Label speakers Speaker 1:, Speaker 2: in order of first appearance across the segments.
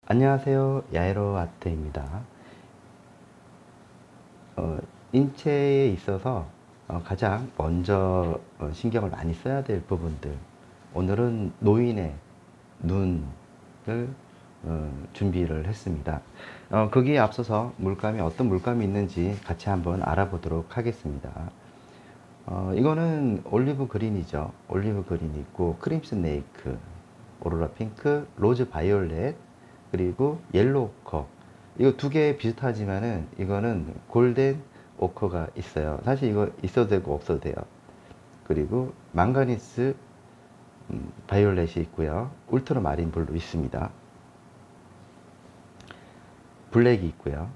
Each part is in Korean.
Speaker 1: 안녕하세요. 야에로 아트입니다. 인체에 있어서 가장 먼저 신경을 많이 써야 될 부분들, 오늘은 노인의 눈을 준비를 했습니다. 거기에 앞서서 물감이 어떤 물감이 있는지 같이 한번 알아보도록 하겠습니다. 이거는 올리브 그린이죠. 올리브 그린이 있고 크림 스네이크, 오로라 핑크, 로즈 바이올렛, 그리고 옐로우 오커. 이거 두 개 비슷하지만은 이거는 골덴 오커가 있어요. 사실 이거 있어도 되고 없어도 돼요. 그리고 망가니스 바이올렛이 있고요. 울트라 마린 블루 있습니다. 블랙이 있고요.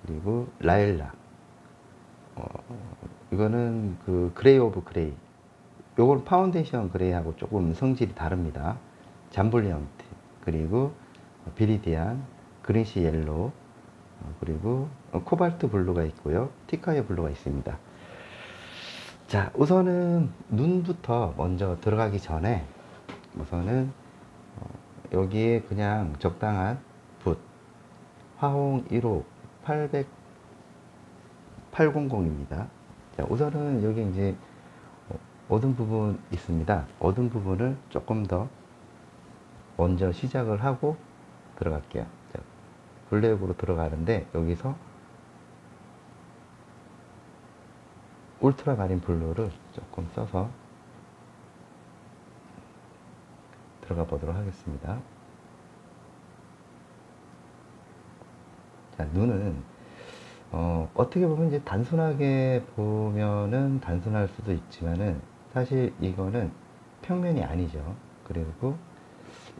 Speaker 1: 그리고 라일락. 이거는 그 그레이 오브 그레이. 요건 파운데이션 그레이하고 조금 성질이 다릅니다. 잠블리언트, 그리고 비리디안, 그린시 옐로우, 그리고 코발트 블루가 있고요. 티카이어 블루가 있습니다. 자, 우선은 눈부터 먼저 들어가기 전에 우선은 여기에 그냥 적당한 붓, 화홍 1호 800입니다. 자, 우선은 여기 이제 어두운 부분 있습니다. 어두운 부분을 조금 더 먼저 시작을 하고 들어갈게요. 자, 블랙으로 들어가는데 여기서 울트라 마린 블루를 조금 써서 들어가 보도록 하겠습니다. 자, 눈은 어떻게 보면 이제 단순하게 보면은 단순할 수도 있지만은 사실 이거는 평면이 아니죠. 그리고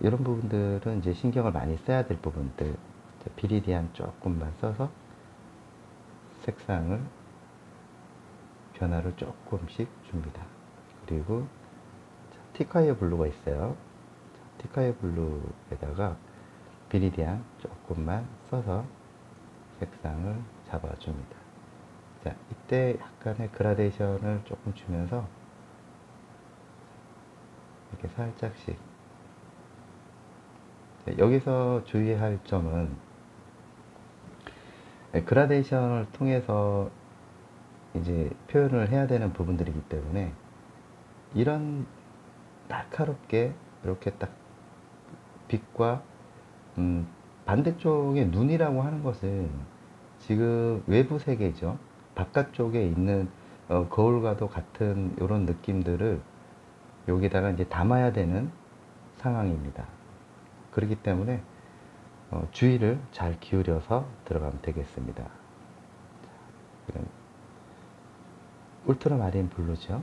Speaker 1: 이런 부분들은 이제 신경을 많이 써야 될 부분들. 자, 비리디안 조금만 써서 색상을 변화를 조금씩 줍니다. 그리고 티카이어 블루가 있어요. 티카이어 블루에다가 비리디안 조금만 써서 색상을 잡아줍니다. 자, 이때 약간의 그라데이션을 조금 주면서 이렇게 살짝씩. 자, 여기서 주의할 점은 그라데이션을 통해서 이제 표현을 해야 되는 부분들이기 때문에 이런 날카롭게 이렇게 딱 빛과 반대쪽의 눈이라고 하는 것은 지금 외부 세계죠. 바깥쪽에 있는 거울과도 같은 이런 느낌들을 여기다가 이제 담아야 되는 상황입니다. 그렇기 때문에 주의를 잘 기울여서 들어가면 되겠습니다. 이건 울트라 마린 블루죠.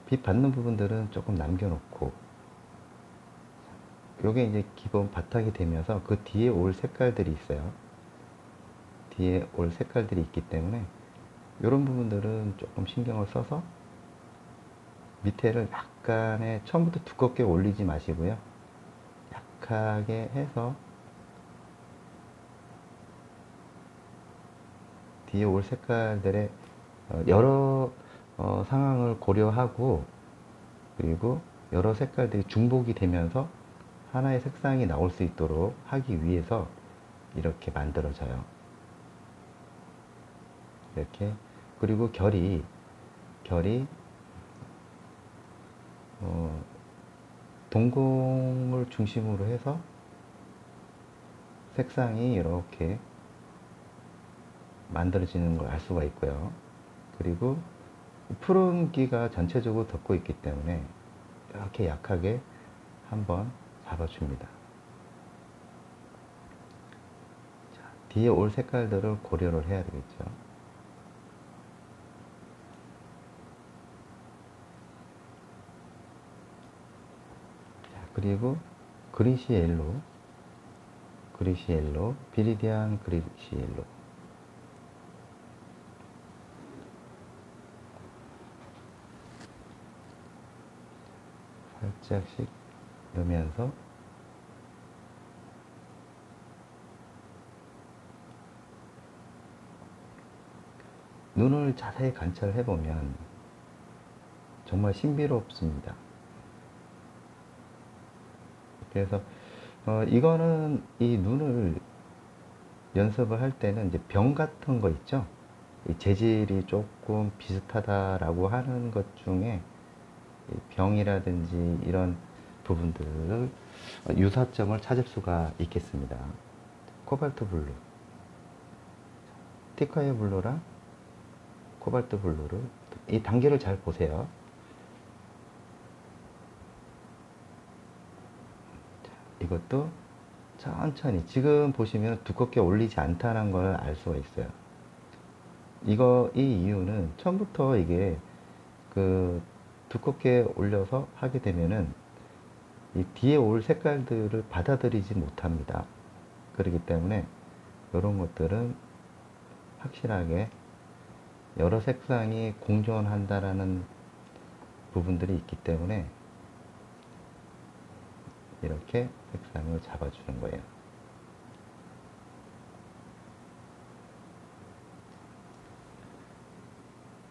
Speaker 1: 빛 받는 부분들은 조금 남겨놓고, 요게 이제 기본 바탕이 되면서 그 뒤에 올 색깔들이 있어요. 뒤에 올 색깔들이 있기 때문에 이런 부분들은 조금 신경을 써서 밑에를 약간의, 처음부터 두껍게 올리지 마시고요. 약하게 해서 뒤에 올 색깔들의 여러 상황을 고려하고, 그리고 여러 색깔들이 중복이 되면서 하나의 색상이 나올 수 있도록 하기 위해서 이렇게 만들어져요. 이렇게. 그리고 결이 동공을 중심으로 해서 색상이 이렇게 만들어지는 걸 알 수가 있고요. 그리고 푸른기가 전체적으로 덮고 있기 때문에 이렇게 약하게 한번 잡아줍니다. 자, 뒤에 올 색깔들을 고려를 해야 되겠죠. 자, 그리고 그리시 옐로우, 비리디안 그리시 옐로우. 살짝씩 넣으면서 눈을 자세히 관찰해 보면 정말 신비롭습니다. 그래서 이거는 이 눈을 연습을 할 때는 이제 병 같은 거 있죠. 이 재질이 조금 비슷하다라고 하는 것 중에 이 병이라든지 이런 부분들을 유사점을 찾을 수가 있겠습니다. 코발트 블루, 티카의 블루랑 코발트 블루를 이 단계를 잘 보세요. 이것도 천천히 지금 보시면 두껍게 올리지 않다는 걸 알 수가 있어요. 이 이유는 처음부터 이게 그 두껍게 올려서 하게 되면은 이 뒤에 올 색깔들을 받아들이지 못합니다. 그렇기 때문에 이런 것들은 확실하게 여러 색상이 공존한다라는 부분들이 있기 때문에 이렇게 색상을 잡아주는 거예요.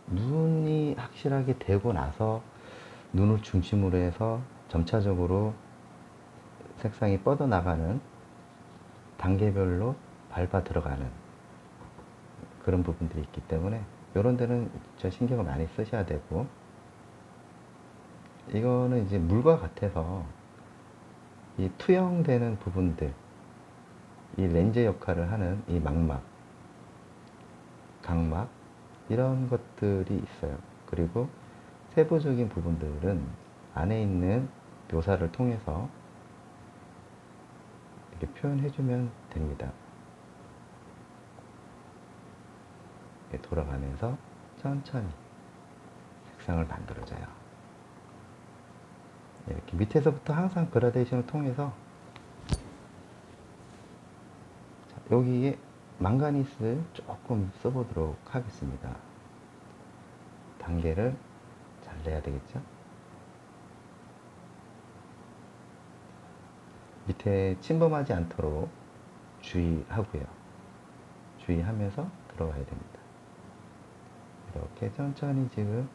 Speaker 1: 눈이 확실하게 되고 나서 눈을 중심으로 해서 점차적으로 색상이 뻗어나가는 단계별로 밟아 들어가는 그런 부분들이 있기 때문에 이런 데는 저 신경을 많이 쓰셔야 되고, 이거는 이제 물과 같아서 이 투영되는 부분들, 이 렌즈 역할을 하는 이 망막, 각막 이런 것들이 있어요. 그리고 세부적인 부분들은 안에 있는 묘사를 통해서 이렇게 표현해주면 됩니다. 이렇게 돌아가면서 천천히 색상을 만들어줘요. 이렇게 밑에서부터 항상 그라데이션을 통해서 여기에 망가니스를 조금 써보도록 하겠습니다. 단계를 잘 내야 되겠죠? 밑에 침범하지 않도록 주의하고요. 주의하면서 들어가야 됩니다. 이렇게 천천히 지금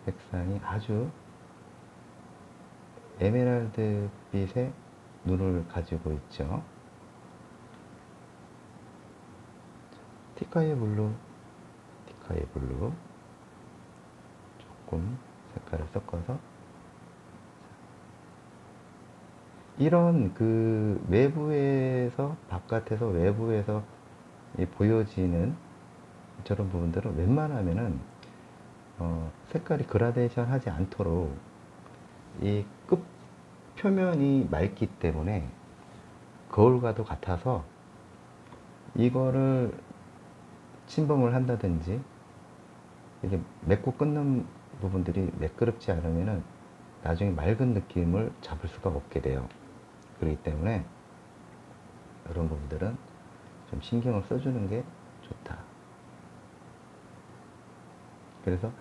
Speaker 1: 색상이 아주 에메랄드 빛의 눈을 가지고 있죠. 티카의 블루 조금 색깔을 섞어서 이런 그 외부에서 바깥에서 외부에서 보여지는 저런 부분들은 웬만하면은 색깔이 그라데이션 하지 않도록 이 끝 표면이 맑기 때문에 거울과도 같아서 이거를 침범을 한다든지 이게 맺고 끊는 부분들이 매끄럽지 않으면은 나중에 맑은 느낌을 잡을 수가 없게 돼요. 그렇기 때문에 이런 부분들은 좀 신경을 써주는 게 좋다. 그래서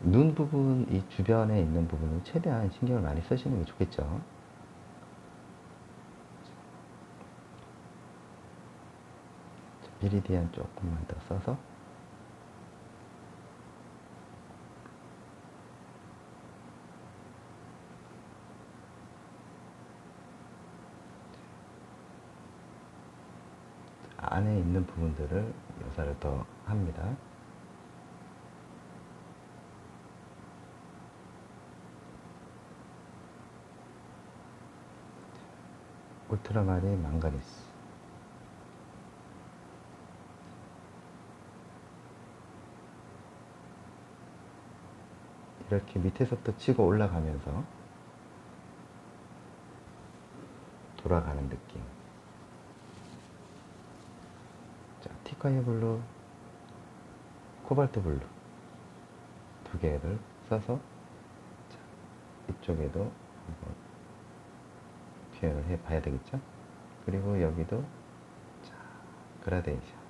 Speaker 1: 눈 부분, 이 주변에 있는 부분은 최대한 신경을 많이 쓰시는 게 좋겠죠. 미리디안 조금만 더 써서 안에 있는 부분들을 묘사를 더 합니다. 울트라마린 망가니스, 이렇게 밑에서부터 치고 올라가면서 돌아가는 느낌. 자, 티카이 블루, 코발트 블루 두 개를 써서 자, 이쪽에도 한번 표현을 해 봐야 되겠죠. 그리고 여기도 자, 그라데이션.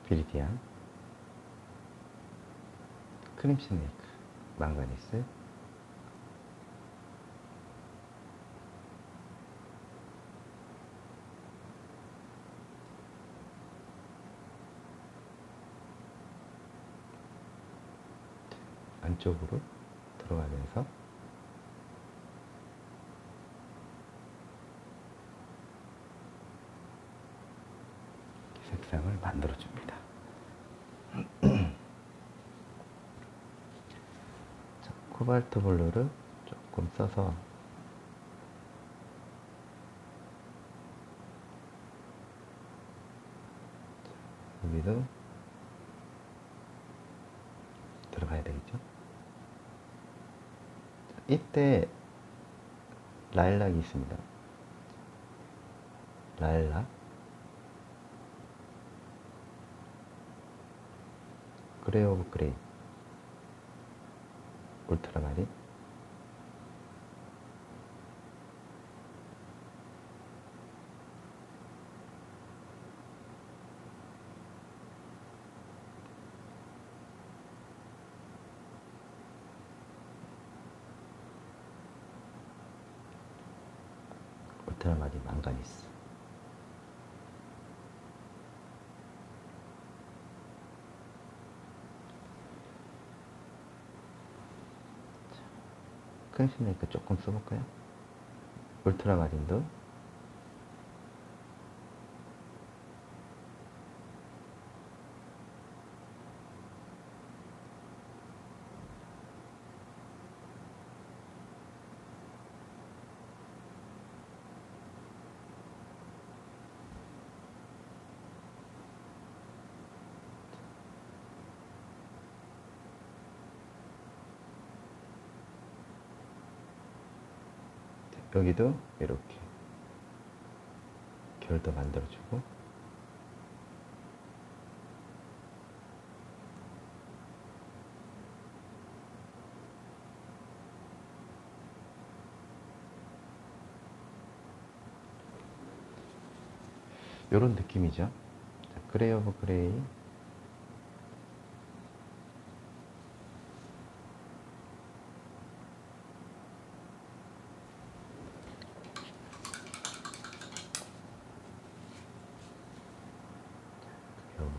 Speaker 1: 비리디안, 크림슨 레이크, 망가니스, 안쪽으로 들어가면서 색상을 만들어 줍니다. 자, 코발트 블루를 조금 써서 여기도 들어가야 되겠죠. 이때 라일락이 있습니다. 라일락, 그레이 오브 그레이, 울트라마린, 울트라마린 망가니스. 크림슨 레이크 조금 써볼까요? 울트라마린도 여기도 이렇게 결도 만들어주고, 요런 느낌이죠. 자, 그레이 오브 그레이,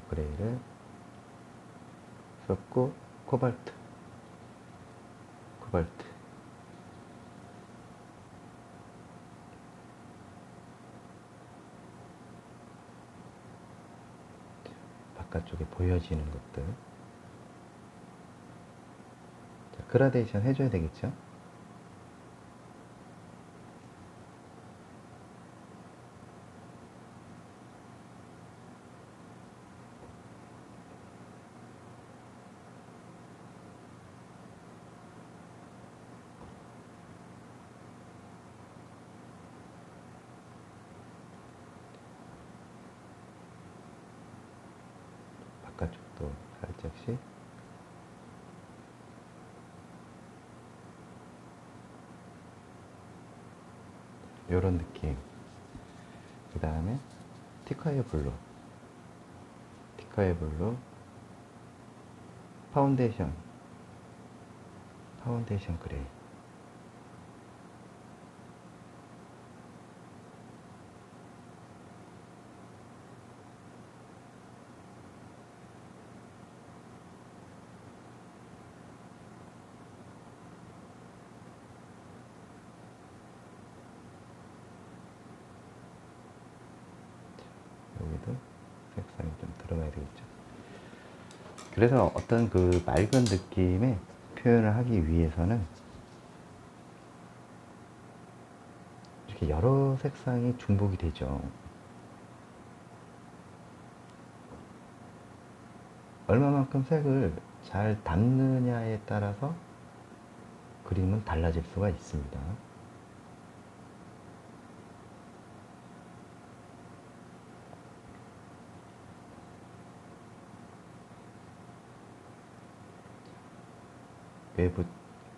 Speaker 1: 그레이를 썼고, 코발트, 바깥쪽에 보여지는 것들. 자, 그라데이션 해줘야 되겠죠. 바깥쪽도 살짝씩. 요런 느낌. 그 다음에 티카의 블루, 파운데이션 그레이, 여기도 색상이 좀 들어가야 되겠죠. 그래서 어떤 그 맑은 느낌의 표현을 하기 위해서는 이렇게 여러 색상이 중복이 되죠. 얼마만큼 색을 잘 담느냐에 따라서 그림은 달라질 수가 있습니다.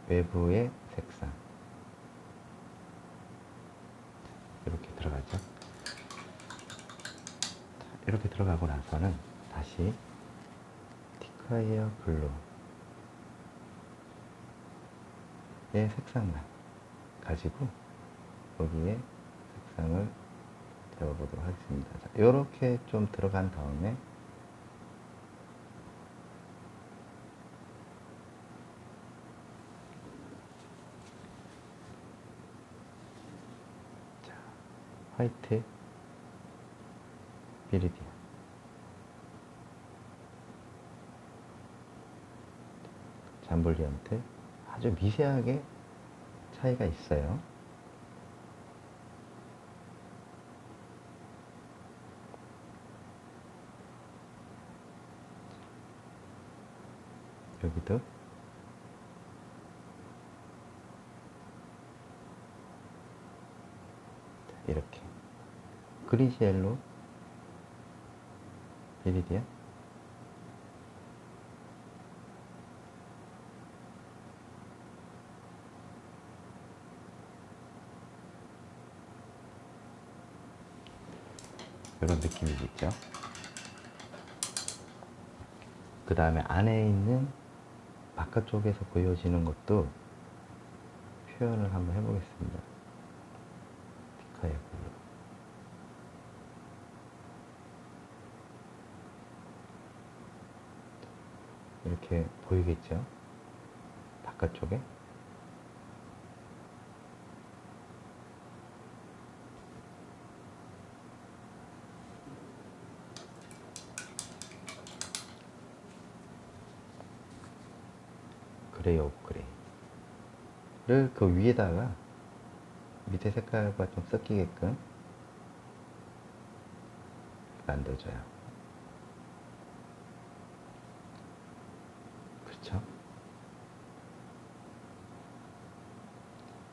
Speaker 1: 외부의 색상 이렇게 들어가죠. 이렇게 들어가고 나서는 다시 티카이어 블루의 색상만 가지고 여기에 색상을 잡아보도록 하겠습니다. 자, 이렇게 좀 들어간 다음에 자, 화이트 비리디안 잠볼리언트 아주 미세하게 차이가 있어요. 여기도 이렇게 그리시엘로 비리디안 이런 느낌이 있죠. 그 다음에 안에 있는 바깥쪽에서 보여지는 것도 표현을 한번 해보겠습니다. 티카의 블루. 이렇게 보이겠죠? 바깥쪽에. 그레이 오브 그레이를 그 위에다가 밑에 색깔과 좀 섞이게끔 만들어줘요. 그렇죠?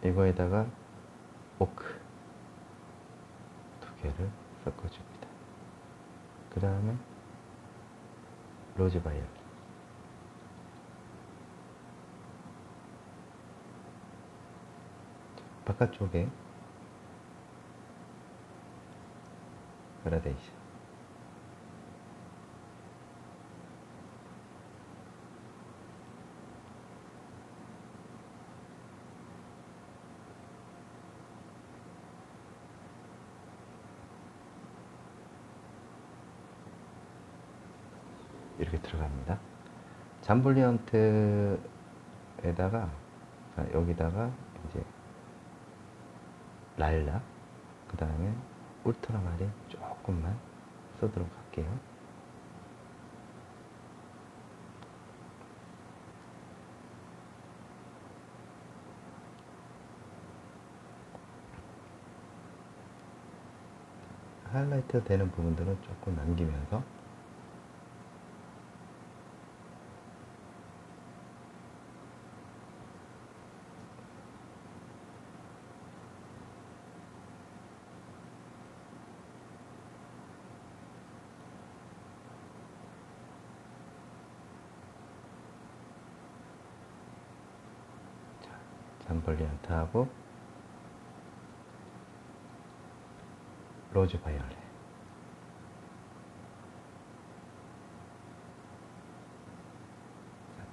Speaker 1: 이거에다가 오크 두 개를 섞어줍니다. 그 다음에 로즈 바이올렛. 바깥쪽에 그라데이션. 이렇게 들어갑니다. 잠볼리언트에다가 여기다가 이제 랄라, 그 다음에 울트라마린 조금만 써도록 할게요. 하이라이트 되는 부분들은 조금 남기면서 잠볼리언트하고 로즈 바이올렛.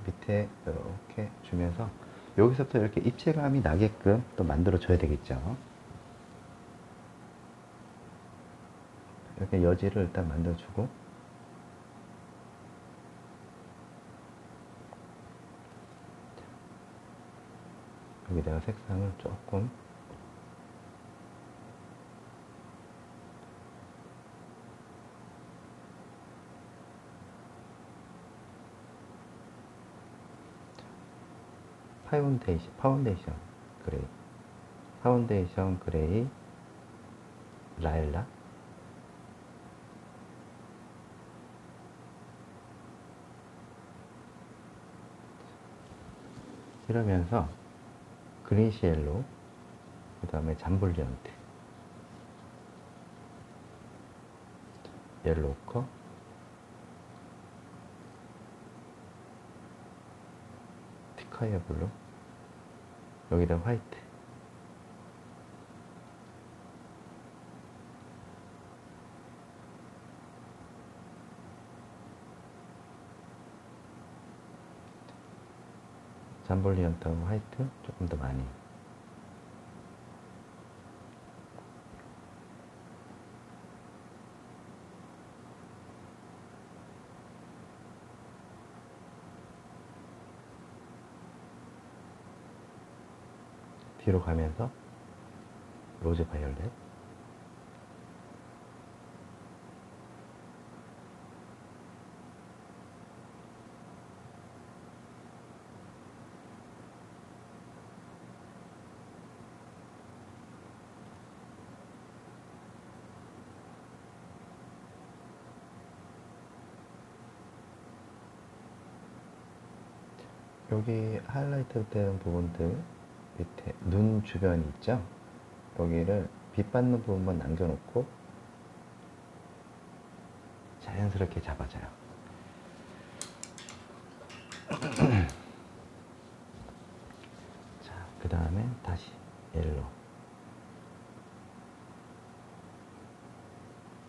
Speaker 1: 밑에 이렇게 주면서 여기서부터 이렇게 입체감이 나게끔 또 만들어 줘야 되겠죠. 이렇게 여지를 일단 만들어 주고, 여기다가 색상을 조금 파운데이션 그레이 라일락, 이러면서 그린시엘로, 그 다음에 잠볼리언트, 옐로우커, 티카이어 블루, 여기다 화이트, 잠볼리언트하고 화이트 조금 더 많이. 뒤로 가면서 로즈 바이올렛. 여기 하이라이트 되는 부분들 밑에 눈 주변이 있죠? 여기를 빛 받는 부분만 남겨놓고 자연스럽게 잡아줘요. 자, 그 다음에 다시 옐로우.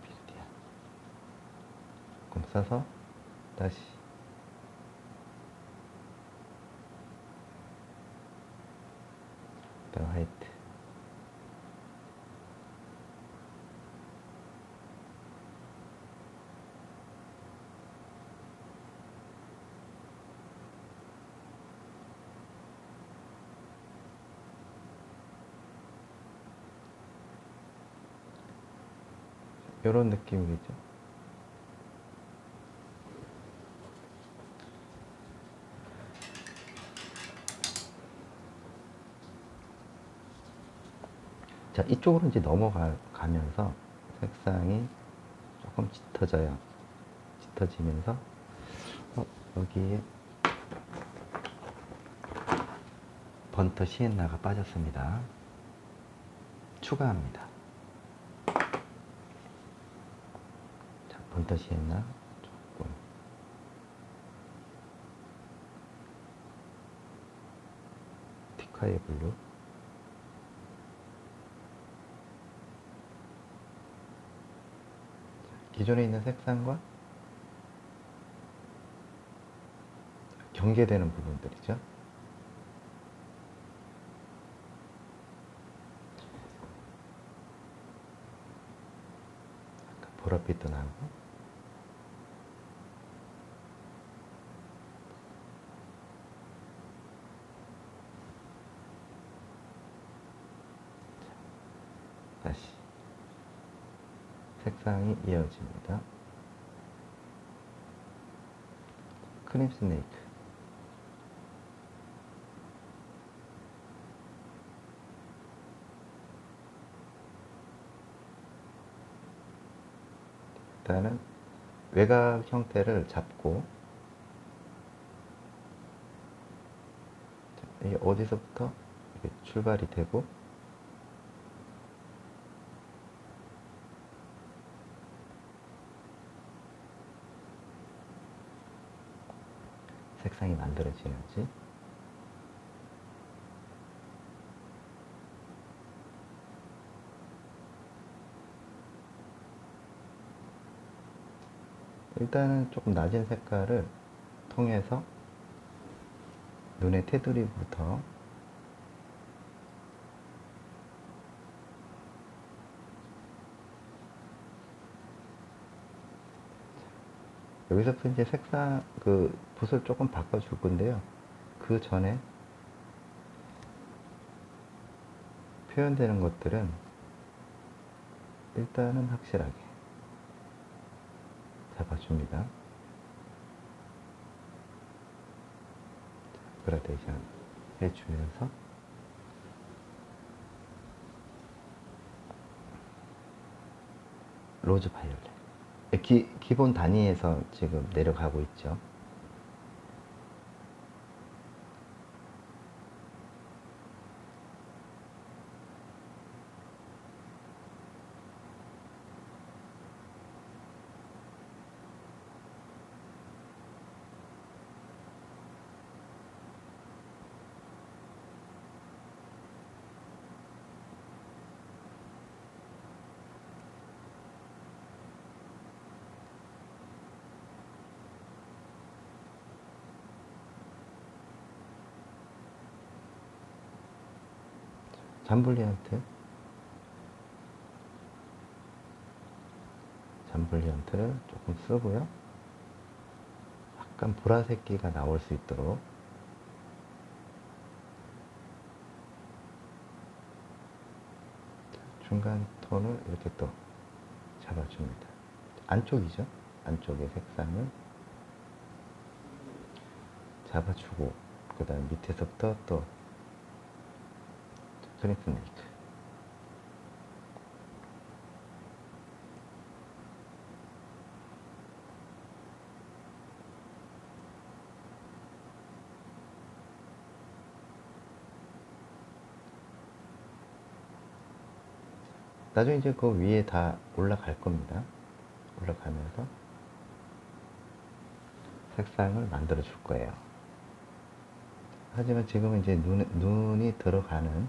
Speaker 1: 비스티아. 조금 써서 다시 그다음 화이트. 이런 느낌이겠죠. 자, 이쪽으로 이제 넘어가면서 색상이 조금 짙어져요. 짙어지면서 여기에 번터 시엔나가 빠졌습니다. 추가합니다. 자, 번터 시엔나 조금. 티카의 블루. 기존에 있는 색상과 경계되는 부분들이죠. 약간 보랏빛도 나고. 다시 색상이 이어집니다. 크림 스네이크. 일단은 외곽 형태를 잡고, 이게 어디서부터 이렇게 출발이 되고 색상이 만들어지는지. 일단은 조금 낮은 색깔을 통해서 눈의 테두리부터 여기서부터 이제 색상 그 붓을 조금 바꿔줄 건데요. 그 전에 표현되는 것들은 일단은 확실하게 잡아줍니다. 그라데이션 해주면서 로즈 바이올렛. 기본 단위에서 지금 내려가고 있죠. 잠블리언트를 조금 쓰고요. 약간 보라색기가 나올 수 있도록 중간 톤을 이렇게 또 잡아줍니다. 안쪽이죠. 안쪽의 색상을 잡아주고 그 다음 밑에서부터 또 크림슨 네이크 나중에 이제 그 위에 다 올라갈 겁니다. 올라가면서 색상을 만들어 줄 거예요. 하지만 지금은 이제 눈이 들어가는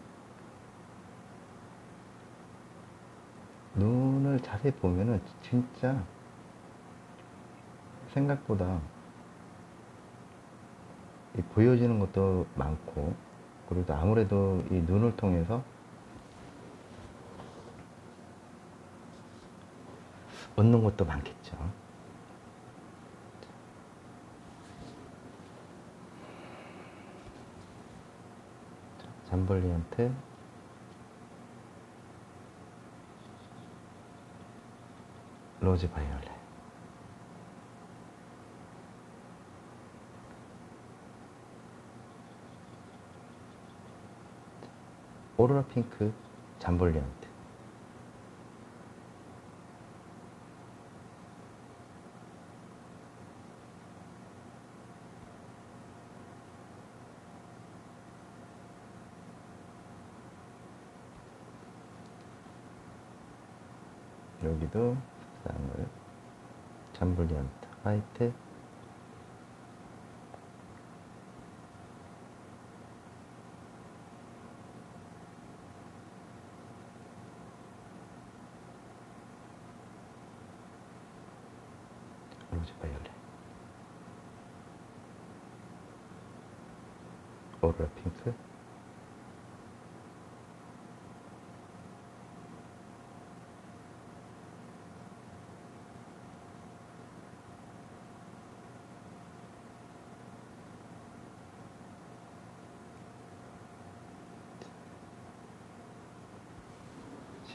Speaker 1: 눈을 자세히 보면은 진짜 생각보다 보여지는 것도 많고, 그리고 아무래도 이 눈을 통해서 얻는 것도 많겠죠. 잠벌리언트 로즈 바이올렛 오로라 핑크 잠벌리언트 여기도 색상을 잠블리언트 화이트 로즈 바이올렛 오로라 핑크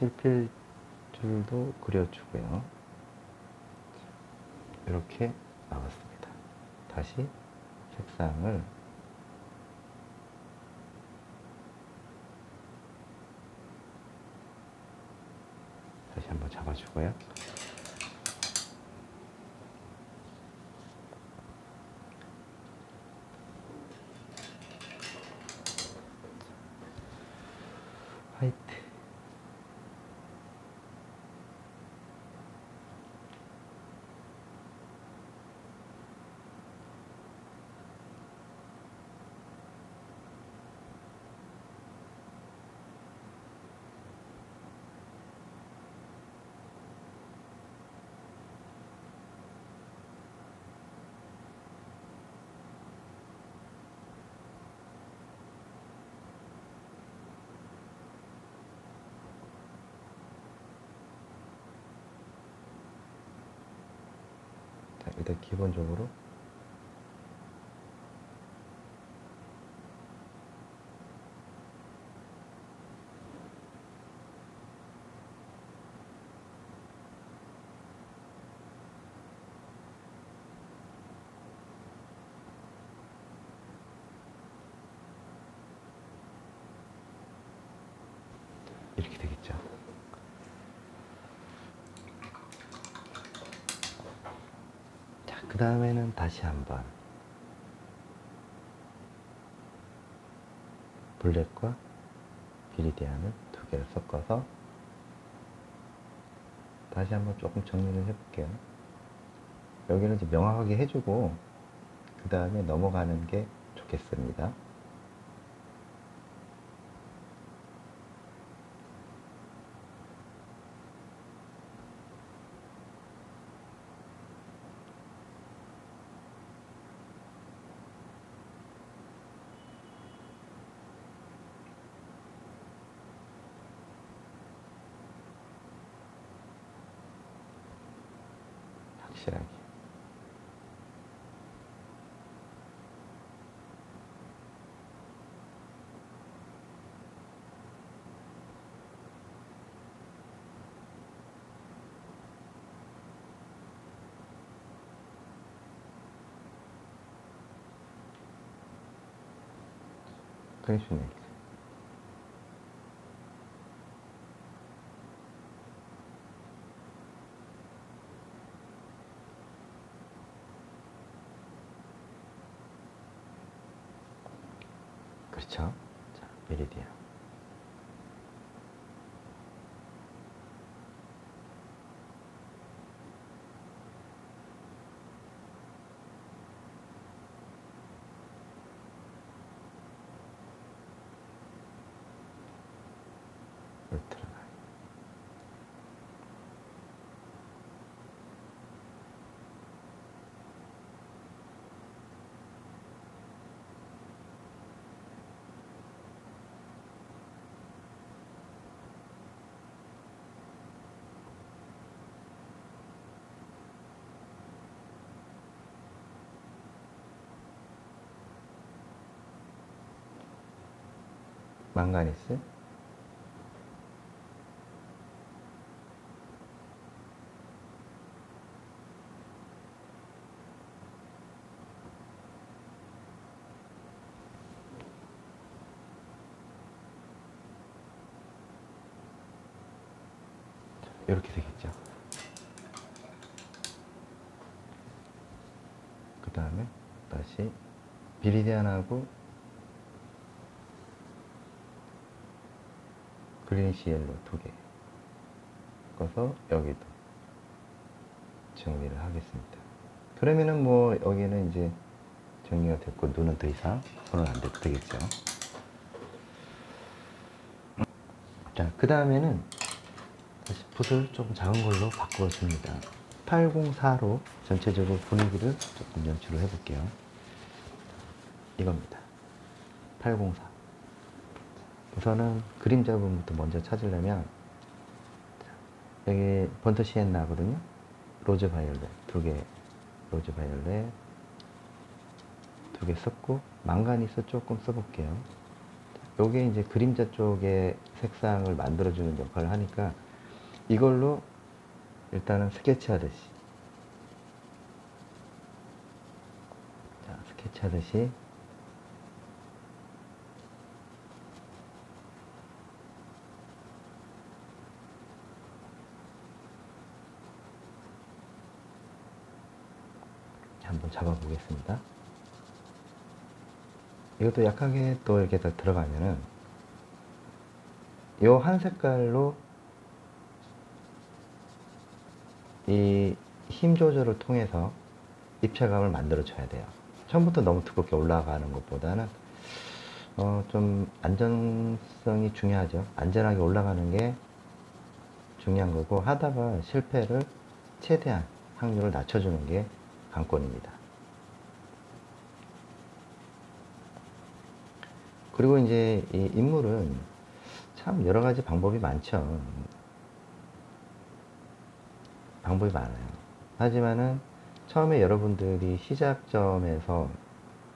Speaker 1: 실필줄도 그려주고요. 이렇게 나왔습니다. 다시 색상을 다시 한번 잡아주고요. 화이트 자, 일단 기본적으로 이렇게 되겠죠. 자, 그 다음에는 다시 한번 블랙과 비리디안을 두 개를 섞어서 다시 한번 조금 정리를 해볼게요. 여기는 이제 명확하게 해주고 그 다음에 넘어가는 게 좋겠습니다. 확실하게. 크림슨 네이크. 그렇죠. 자, 메리디안. 울트라. 망가니스. 이렇게 되겠죠. 그 다음에 다시 비리디안하고 그린시 옐로 두 개 꺼서 여기도 정리를 하겠습니다. 그러면은 뭐 여기는 이제 정리가 됐고 눈은 더 이상 손은 안 대도 되겠죠. 자, 그 다음에는 다시 붓을 조금 작은 걸로 바꾸었습니다. 804로 전체적으로 분위기를 조금 연출을 해볼게요. 이겁니다. 804. 우선은 그림자 부분부터 먼저 찾으려면 여기 번터 시엔나거든요. 로즈 바이올렛 두 개, 로즈 바이올렛 두 개 썼고 망가니스 조금 써볼게요. 요게 이제 그림자 쪽에 색상을 만들어주는 역할을 하니까 이걸로 일단은 스케치 하듯이, 자, 스케치 하듯이 한번 잡아 보겠습니다. 이것도 약하게 또 이렇게 딱 들어가면은 요 한 색깔로 이 힘 조절을 통해서 입체감을 만들어 줘야 돼요. 처음부터 너무 두껍게 올라가는 것보다는 좀 안전성이 중요하죠. 안전하게 올라가는 게 중요한 거고, 하다가 실패를 최대한 확률을 낮춰주는 게 관건입니다. 그리고 이제 이 인물은 참 여러 가지 방법이 많죠. 방법이 많아요. 하지만은 처음에 여러분들이 시작점에서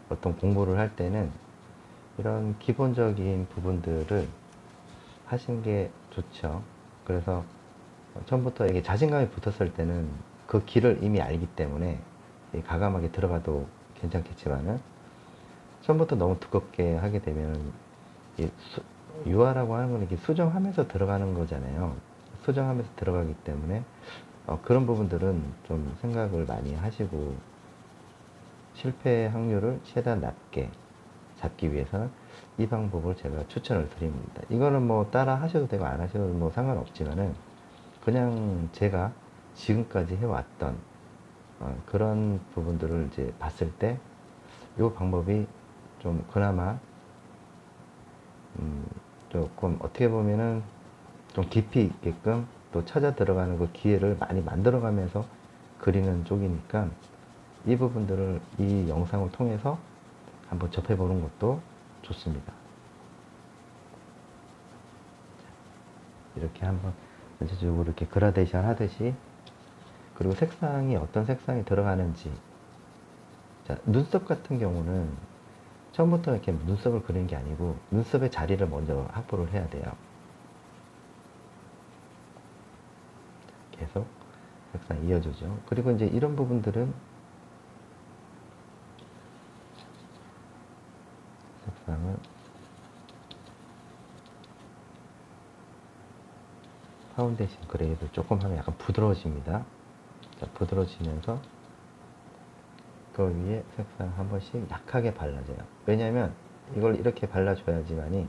Speaker 1: 어떤 공부를 할 때는 이런 기본적인 부분들을 하시는 게 좋죠. 그래서 처음부터 이게 자신감이 붙었을 때는 그 길을 이미 알기 때문에 과감하게 들어가도 괜찮겠지만은 처음부터 너무 두껍게 하게 되면 유화라고 하는 건 이렇게 수정하면서 들어가는 거잖아요. 수정하면서 들어가기 때문에 그런 부분들은 좀 생각을 많이 하시고 실패 확률을 최대한 낮게 잡기 위해서는 이 방법을 제가 추천을 드립니다. 이거는 뭐 따라 하셔도 되고 안 하셔도 뭐 상관없지만은 그냥 제가 지금까지 해왔던 그런 부분들을 이제 봤을 때 이 방법이 좀 그나마 조금 어떻게 보면은 좀 깊이 있게끔 또 찾아 들어가는 그 기회를 많이 만들어 가면서 그리는 쪽이니까 이 부분들을 이 영상을 통해서 한번 접해 보는 것도 좋습니다. 이렇게 한번 전체적으로 이렇게 그라데이션 하듯이 그리고 색상이 어떤 색상이 들어가는지. 자, 눈썹 같은 경우는 처음부터 이렇게 눈썹을 그리는 게 아니고 눈썹의 자리를 먼저 확보를 해야 돼요. 계속 색상 이어주죠. 그리고 이제 이런 부분들은 색상을 파운데이션 그레이를 조금 하면 약간 부드러워집니다. 자, 부드러워지면서 그 위에 색상 한 번씩 약하게 발라줘요. 왜냐하면 이걸 이렇게 발라줘야지만이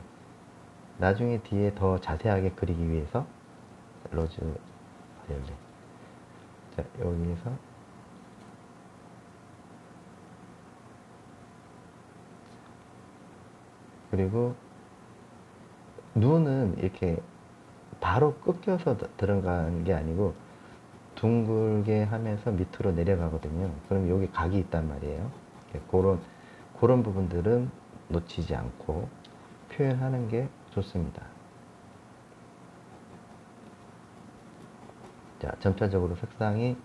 Speaker 1: 나중에 뒤에 더 자세하게 그리기 위해서. 로즈 바이올렛. 자, 여기에서 그리고 눈은 이렇게 바로 꺾여서 들어가는 게 아니고 둥글게 하면서 밑으로 내려가거든요. 그럼 여기 각이 있단 말이에요. 그런 부분들은 놓치지 않고 표현하는 게 좋습니다. 자, 점차적으로 색상이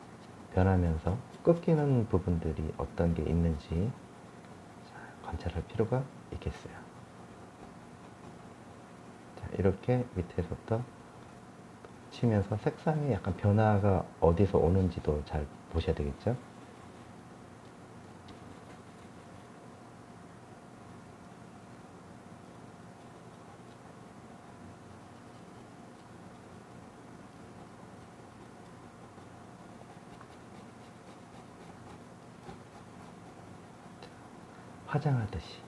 Speaker 1: 변하면서 꺾이는 부분들이 어떤 게 있는지 관찰할 필요가 있겠어요. 자, 이렇게 밑에서부터 치면서 색상의 약간 변화가 어디서 오는지도 잘 보셔야 되겠죠. 화장하듯이.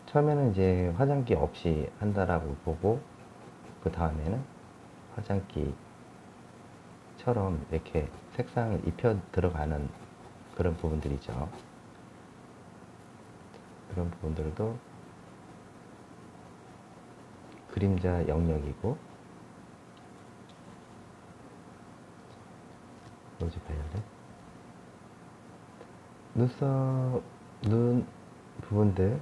Speaker 1: 처음에는 이제 화장기 없이 한다라고 보고 그 다음에는 화장기처럼 이렇게 색상을 입혀 들어가는 그런 부분들이죠. 그런 부분들도 그림자 영역이고. 로즈 바이올렛. 눈 부분들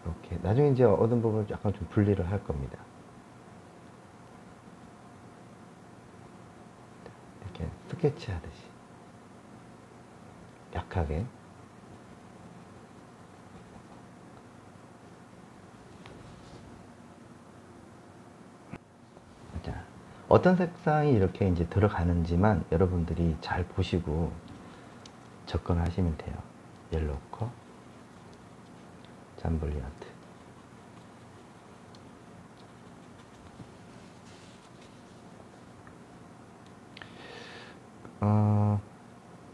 Speaker 1: 이렇게 나중에 이제 어떤 부분을 약간 좀 분리를 할 겁니다. 이렇게 스케치 하듯이 약하게. 자, 어떤 색상이 이렇게 이제 들어가는지만 여러분들이 잘 보시고 접근하시면 돼요. 옐로우 컬, 잠블리아트.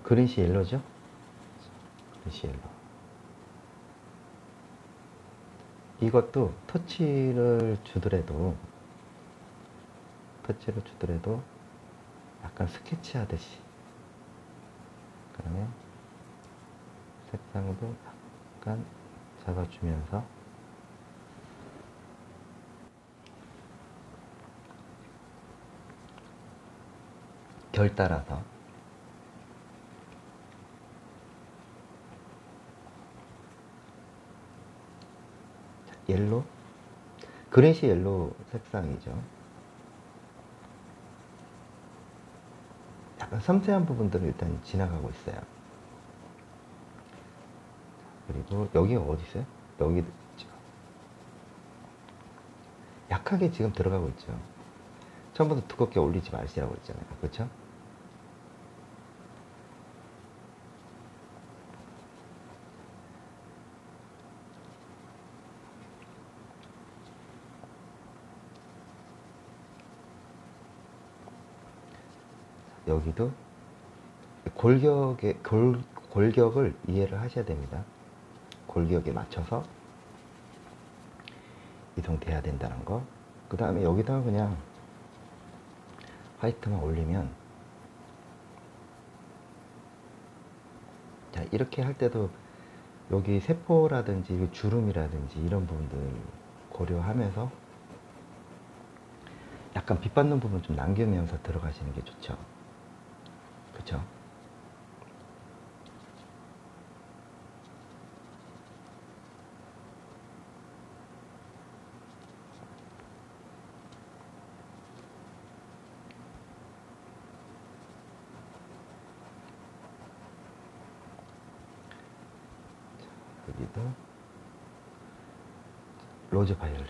Speaker 1: 그린시 옐로죠? 그린시 옐로. 이것도 터치를 주더라도 약간 스케치 하듯이. 그러면 색상도 약간 잡아주면서 결 따라서 옐로, 그린시 옐로 색상이죠. 약간 섬세한 부분들은 일단 지나가고 있어요. 그리고 여기가 어디 있어요? 여기 있죠. 약하게 지금 들어가고 있죠. 처음부터 두껍게 올리지 마시라고 했잖아요. 그렇죠? 여기도 골격을 이해를 하셔야 됩니다. 골격에 맞춰서 이동돼야 된다는 거. 그 다음에 여기다가 그냥 화이트만 올리면, 자, 이렇게 할 때도 여기 세포라든지 주름이라든지 이런 부분들 고려하면서 약간 빛 받는 부분 좀 남기면서 들어가시는 게 좋죠. 그쵸? 여기도 로즈 바이올렛.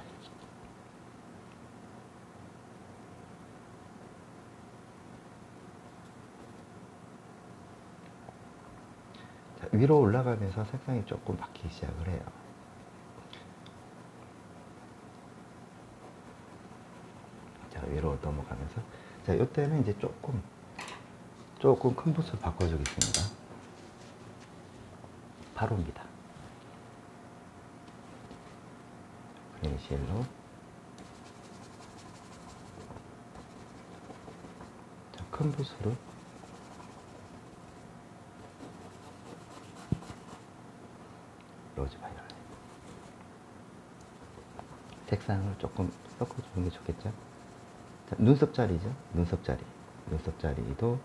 Speaker 1: 자, 위로 올라가면서 색상이 조금 바뀌기 시작을 해요. 자, 위로 넘어가면서, 자, 이때는 이제 조금 큰 붓을 바꿔주겠습니다. 바로입니다. 그레이시 옐로우. 자, 큰 붓으로 로즈 바이올렛. 색상을 조금 섞어주는 게 좋겠죠. 자, 눈썹 자리죠. 눈썹 자리도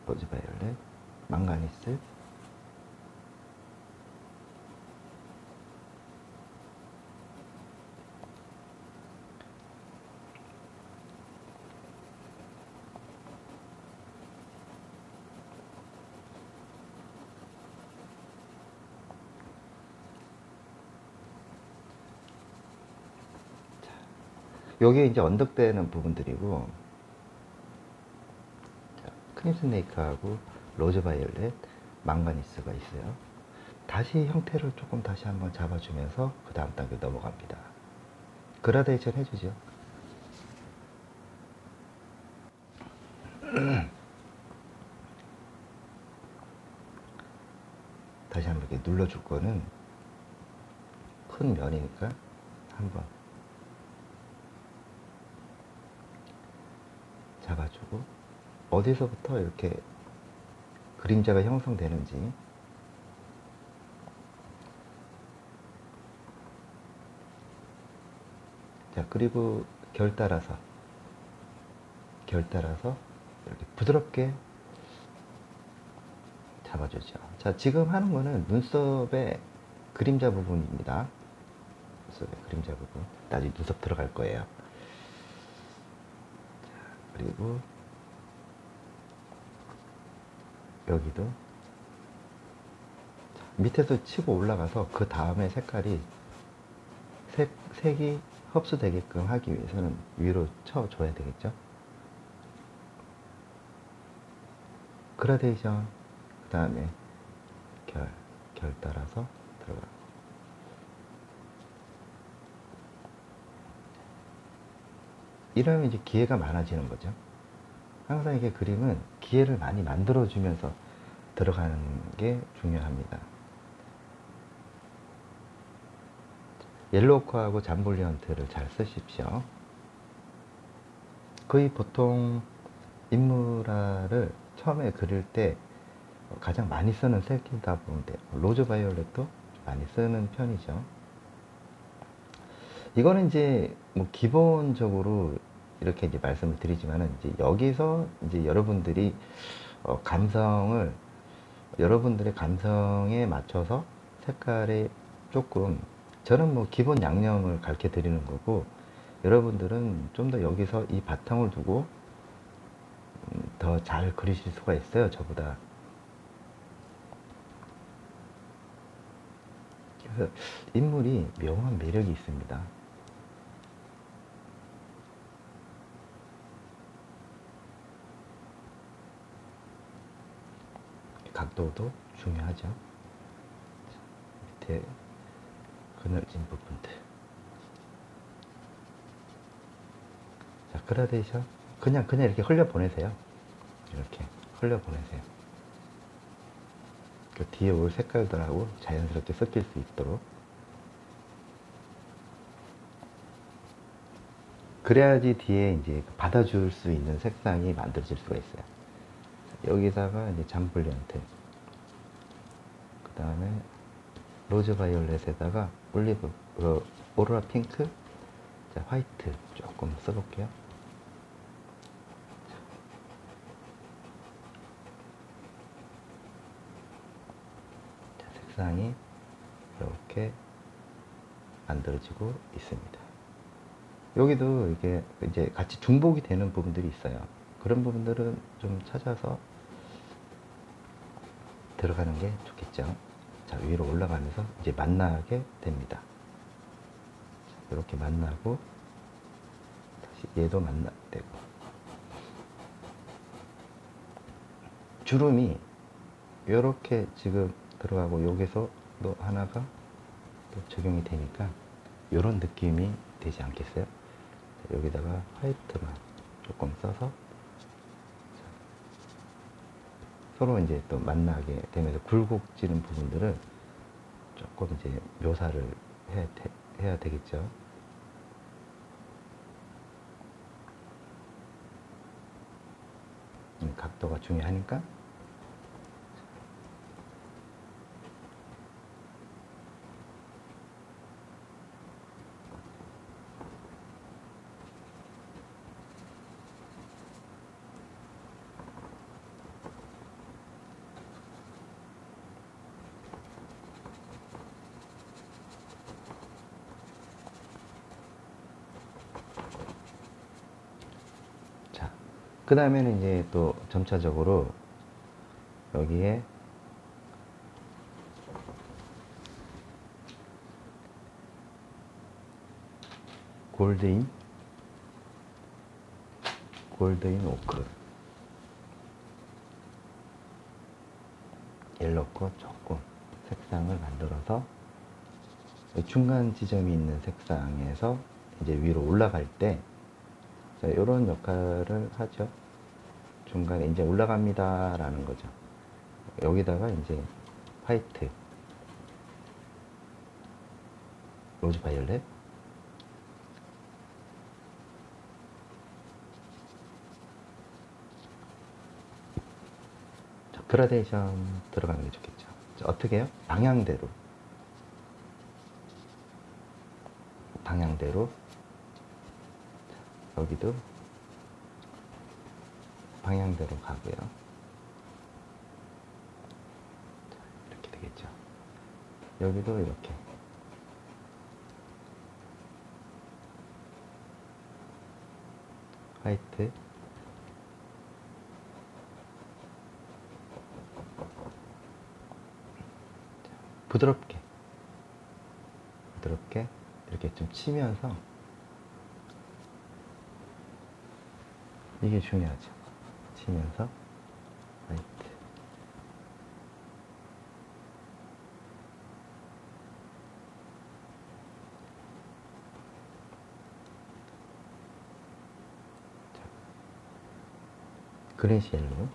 Speaker 1: 로즈 바이올렛, 망가니스. 요게 이제 언덕되는 부분들이고, 자, 크림슨 네이크하고 로즈 바이올렛, 망가니스가 있어요. 다시 형태를 조금 다시 한번 잡아주면서 그 다음 단계 넘어갑니다. 그라데이션 해주죠. 다시 한번 이렇게 눌러줄 거는 큰 면이니까 한번 잡아주고, 어디서부터 이렇게 그림자가 형성되는지. 자, 그리고 결 따라서 이렇게 부드럽게 잡아주죠. 자, 지금 하는 거는 눈썹의 그림자 부분입니다. 눈썹의 그림자 부분. 나중에 눈썹 들어갈 거예요. 자, 그리고 여기도 밑에서 치고 올라가서 그 다음에 색깔이 색이 흡수되게끔 하기 위해서는 위로 쳐줘야 되겠죠. 그라데이션, 그 다음에 결 따라서 들어가고. 이러면 이제 기회가 많아지는 거죠. 항상 이게 그림은 기회를 많이 만들어주면서 들어가는 게 중요합니다. 옐로우코하고 잠볼리언트를 잘 쓰십시오. 거의 보통 인물화를 처음에 그릴 때 가장 많이 쓰는 색이다 보는데, 로즈 바이올렛도 많이 쓰는 편이죠. 이거는 이제 뭐 기본적으로 이렇게 이제 말씀을 드리지만은, 이제 여기서 이제 여러분들이 여러분들의 감성에 맞춰서 색깔에 조금, 저는 뭐 기본 양념을 가르쳐 드리는 거고, 여러분들은 좀 더 여기서 이 바탕을 두고 더 잘 그리실 수가 있어요, 저보다. 그래서 인물이 묘한 매력이 있습니다. 각도도 중요하죠. 밑에 그늘진 부분들. 자, 그라데이션 그냥 이렇게 흘려 보내세요. 이렇게 흘려 보내세요. 그 뒤에 올 색깔들하고 자연스럽게 섞일 수 있도록. 그래야지 뒤에 이제 받아줄 수 있는 색상이 만들어질 수가 있어요. 여기다가 이제 잠블리언트, 그 다음에 로즈 바이올렛에다가 오로라 핑크, 자, 화이트 조금 써볼게요. 자, 색상이 이렇게 만들어지고 있습니다. 여기도 이게 이제 같이 중복이 되는 부분들이 있어요. 그런 부분들은 좀 찾아서 들어가는 게 좋겠죠. 자, 위로 올라가면서 이제 만나게 됩니다. 이렇게 만나고 다시 얘도 만나되고, 주름이 이렇게 지금 들어가고 여기서 또 하나가 또 적용이 되니까 이런 느낌이 되지 않겠어요? 여기다가 화이트만 조금 써서 서로 이제 또 만나게 되면서 굴곡지는 부분들을 조금 이제 묘사를 해야 되겠죠. 각도가 중요하니까. 그 다음에는 이제 또 점차적으로 여기에 골드인 오크, 옐로코 조금 색상을 만들어서 중간 지점이 있는 색상에서 이제 위로 올라갈 때 이런 역할을 하죠. 중간에 이제 올라갑니다 라는 거죠. 여기다가 이제 화이트, 로즈 바이올렛, 자, 그라데이션 들어가는 게 좋겠죠. 자, 어떻게 해요? 방향대로 자, 여기도 방향대로 가고요. 자, 이렇게 되겠죠. 여기도 이렇게 화이트, 부드럽게 이렇게 좀 치면서, 이게 중요하죠. 치면서 화이트, 그레이시 옐로우,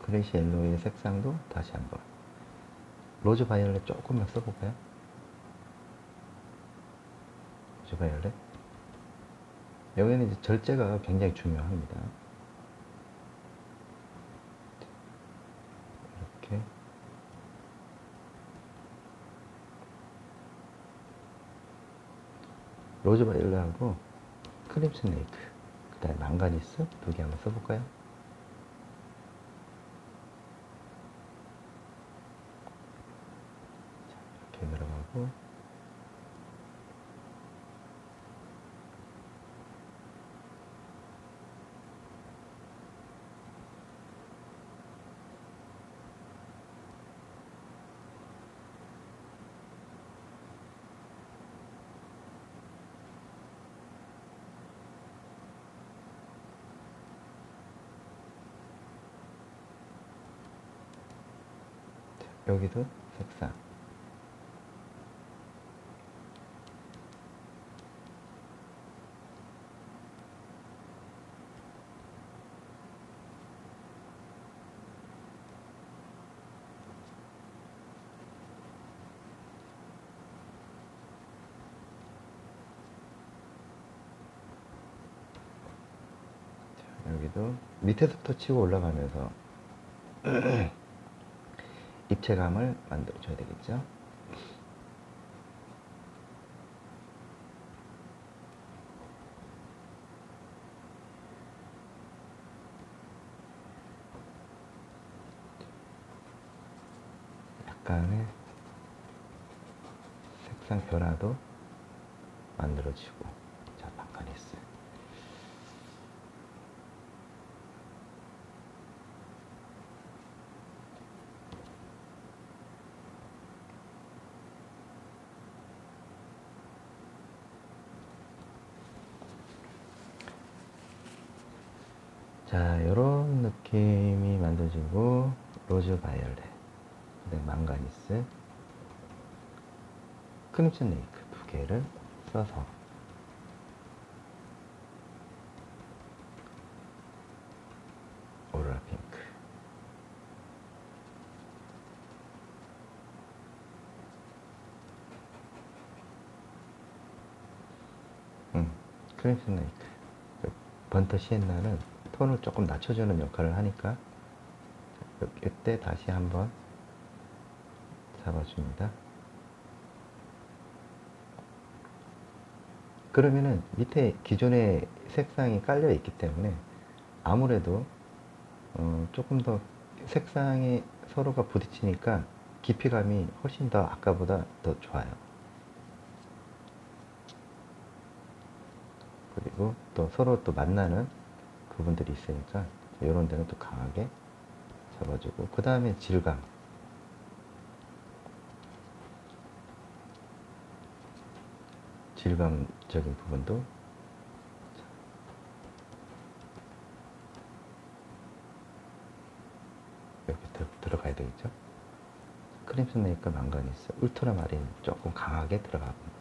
Speaker 1: 그레이시 옐로우의 색상도 다시 한번 로즈 바이올렛 조금만 써볼까요? 로즈 바이올렛, 여기는 이제 절제가 굉장히 중요합니다. 이렇게 로즈 바이올렛하고 크림슨 레이크, 그 다음에 망가니스 두 개 한번 써볼까요? 자, 이렇게 들어가고, 여기도 색상, 여기도 밑에서부터 치고 올라가면서 입체감을 만들어 줘야 되겠죠. 약간의 색상 변화도 만들어지고. 자, 바카니스 자, 이런 느낌이 만들어지고, 로즈 바이올렛, 그다음에 망가니스, 크림슨 레이크 두 개를 써서 오로라 핑크, 크림슨 레이크, 번터 시엔나는 톤을 조금 낮춰주는 역할을 하니까 이때 다시 한번 잡아줍니다. 그러면은 밑에 기존의 색상이 깔려 있기 때문에 아무래도 조금 더 색상이 서로가 부딪히니까 깊이감이 훨씬 더 아까보다 더 좋아요. 그리고 또 서로 또 만나는 부분들이 있으니까 이런 데는 또 강하게 잡아주고, 그 다음에 질감적인 부분도 이렇게 들어가야 되겠죠. 크림슨 레이크, 망가니스, 울트라마린 조금 강하게 들어가 봅니다.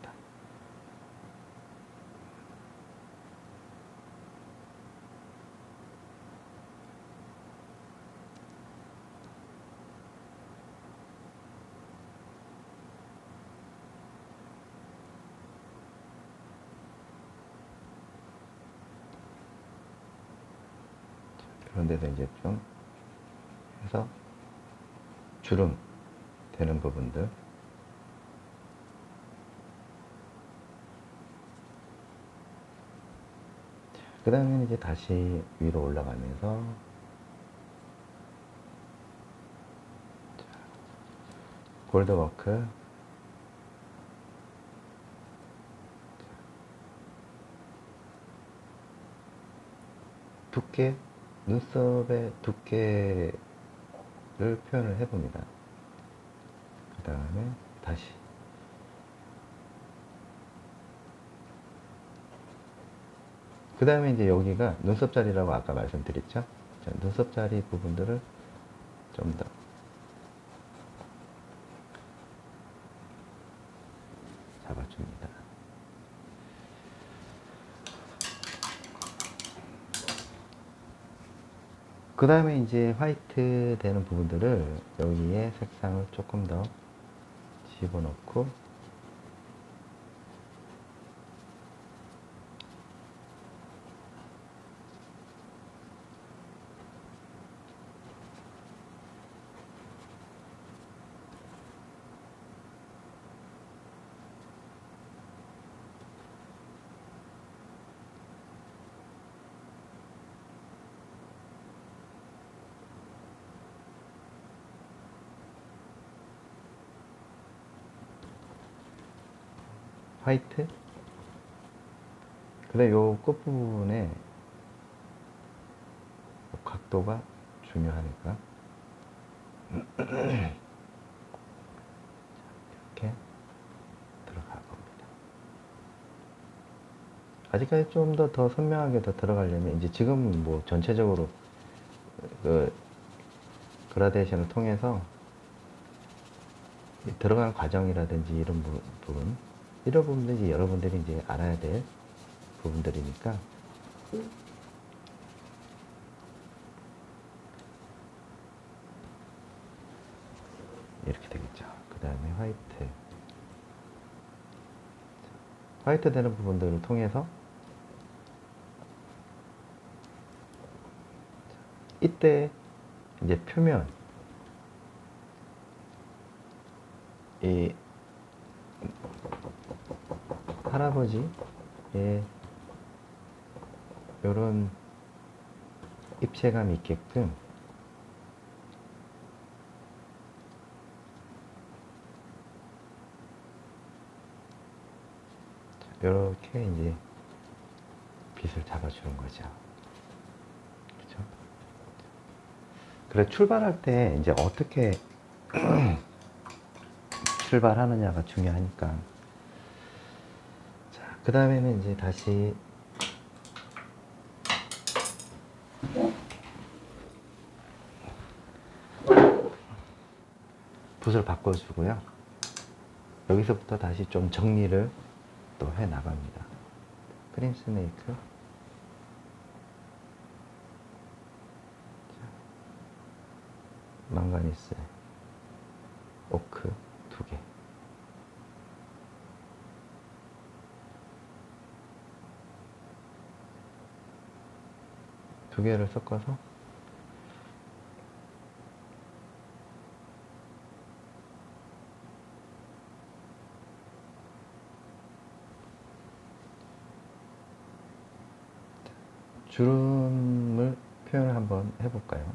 Speaker 1: 그런 데서 이제 좀 해서 주름 되는 부분들, 그 다음에 이제 다시 위로 올라가면서 골드워크, 두께, 눈썹의 두께를 표현을 해봅니다. 그 다음에 다시 그 다음에 이제 여기가 눈썹 자리라고 아까 말씀드렸죠. 자, 눈썹 자리 부분들을 좀 더 잡아줍니다. 그 다음에 이제 화이트 되는 부분들을 여기에 색상을 조금 더 집어넣고, 화이트, 그 다음에 요 끝부분에 각도가 중요하니까 이렇게 들어가 봅니다. 아직까지 좀 더 선명하게 더 들어가려면 이제 지금 뭐 전체적으로 그 그라데이션을 통해서 들어가는 과정이라든지 이런 부분, 이런 부분들이 여러분들이 이제 알아야 될 부분들이니까 이렇게 되겠죠. 그 다음에 화이트 되는 부분들을 통해서 이때 이제 표면, 이 할아버지의 요런 입체감이 있게끔 이렇게 이제 빛을 잡아주는 거죠. 그렇죠? 그래, 출발할 때 이제 어떻게 출발하느냐가 중요하니까. 자, 그 다음에는 이제 다시 붓을 바꿔주고요. 여기서부터 다시 좀 정리를 또 해 나갑니다. 크림 스네이크, 망가니스, 오크 2개. 두 개를 섞어서 주름을 표현을 한번 해볼까요?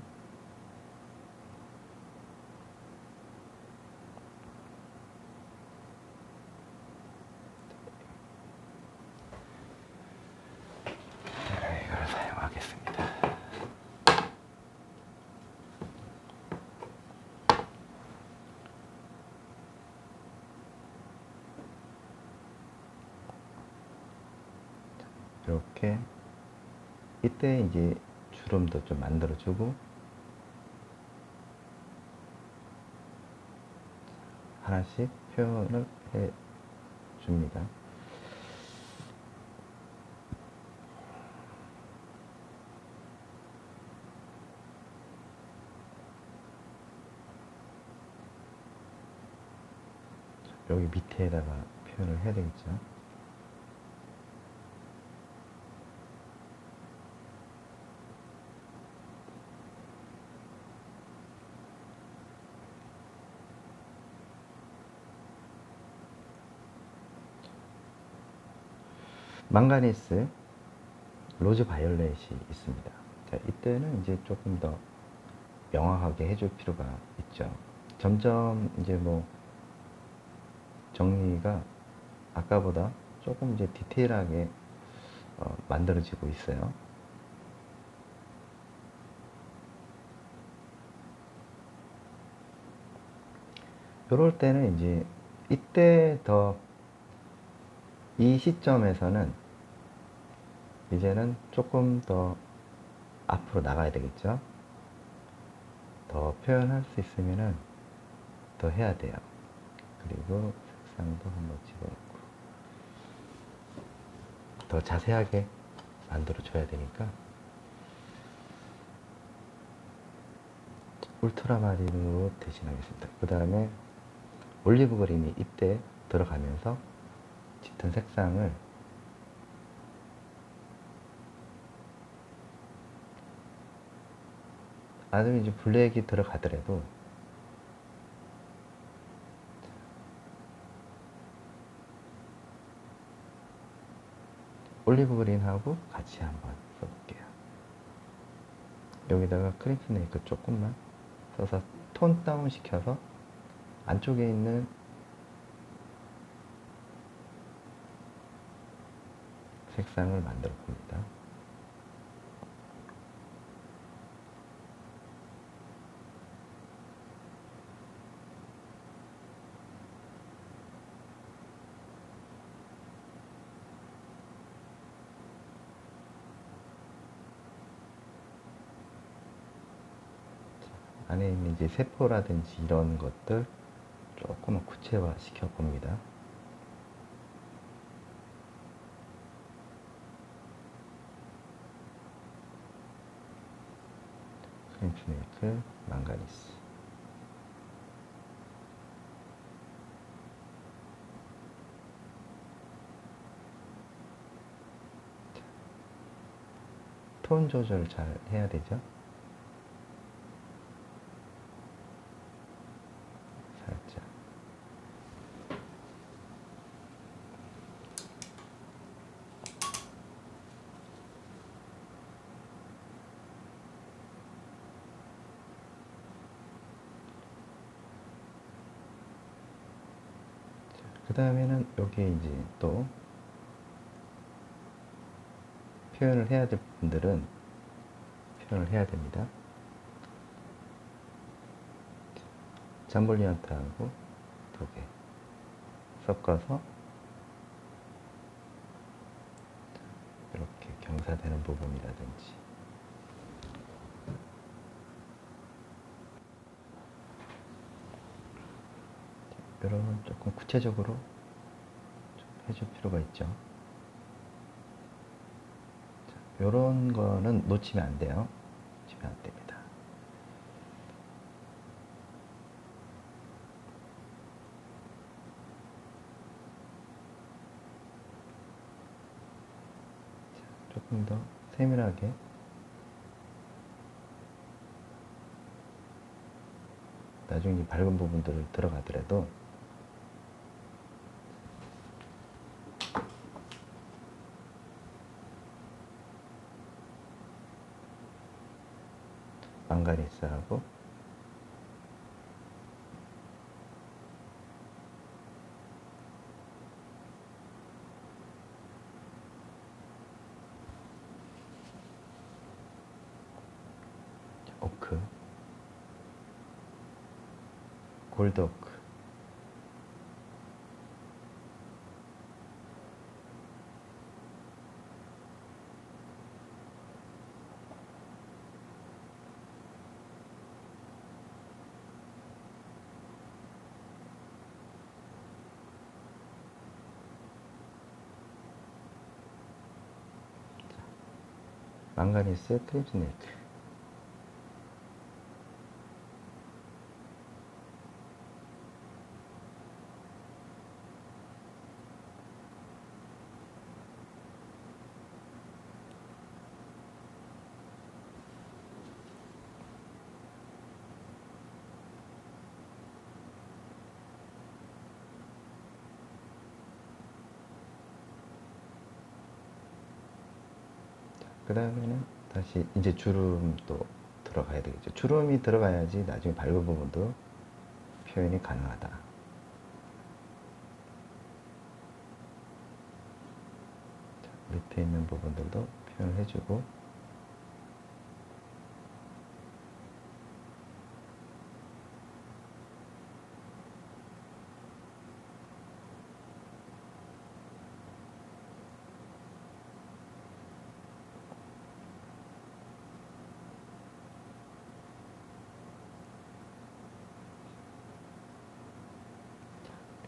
Speaker 1: 이걸 사용하겠습니다. 이렇게 이때 이제 주름도 좀 만들어주고 하나씩 표현을 해 줍니다. 여기 밑에다가 표현을 해야 되겠죠. 망가니스 로즈 바이올렛이 있습니다. 자, 이때는 이제 조금 더 명확하게 해줄 필요가 있죠. 점점 이제 뭐 정리가 아까보다 조금 이제 디테일하게 만들어지고 있어요. 이럴 때는 이제 이때 더 이 시점에서는 이제는 조금 더 앞으로 나가야 되겠죠. 더 표현할 수 있으면은 더 해야 돼요. 그리고 색상도 한번 집어넣고 더 자세하게 만들어 줘야 되니까 울트라마린으로 대신하겠습니다. 그 다음에 올리브 그린이 이때 들어가면서 짙은 색상을 아니면 이제 블랙이 들어가더라도 올리브 그린하고 같이 한번 써볼게요. 여기다가 크림 스네이크 조금만 써서 톤 다운 시켜서 안쪽에 있는 색상을 만들어 봅니다. 안에 있는 이제 세포라든지 이런 것들 조금만 구체화 시켜 봅니다. 크림 스네이크, 망가니스. 톤 조절 잘 해야 되죠. 살짝. 그 다음에는 여기에 이제 또 표현을 해야 될 분들은 표현을 해야 됩니다. 잠볼리언트하고 2개 섞어서 이렇게 경사되는 부분이라든지 이런 조금 구체적으로 좀 해줄 필요가 있죠. 이런 거는 놓치면 안 돼요. 놓치면 안 됩니다. 자, 조금 더 세밀하게 나중에 밝은 부분들을 들어가더라도 망가니스하고 오크, 골드 오크, 망가니스 크림슨 네이크. 그 다음에는 다시 이제 주름도 들어가야 되겠죠. 주름이 들어가야지 나중에 밝은 부분도 표현이 가능하다. 자, 밑에 있는 부분들도 표현을 해주고,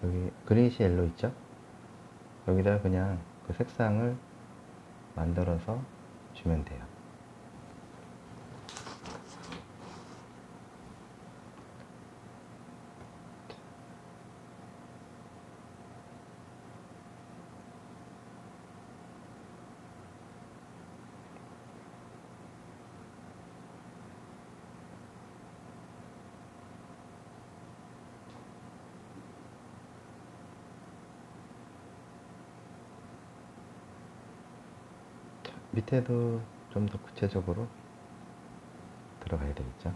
Speaker 1: 여기 그레이시 옐로 있죠? 여기다 그냥 그 색상을 만들어서 주면 돼요. 밑에도 좀 더 구체적으로 들어가야 되겠죠.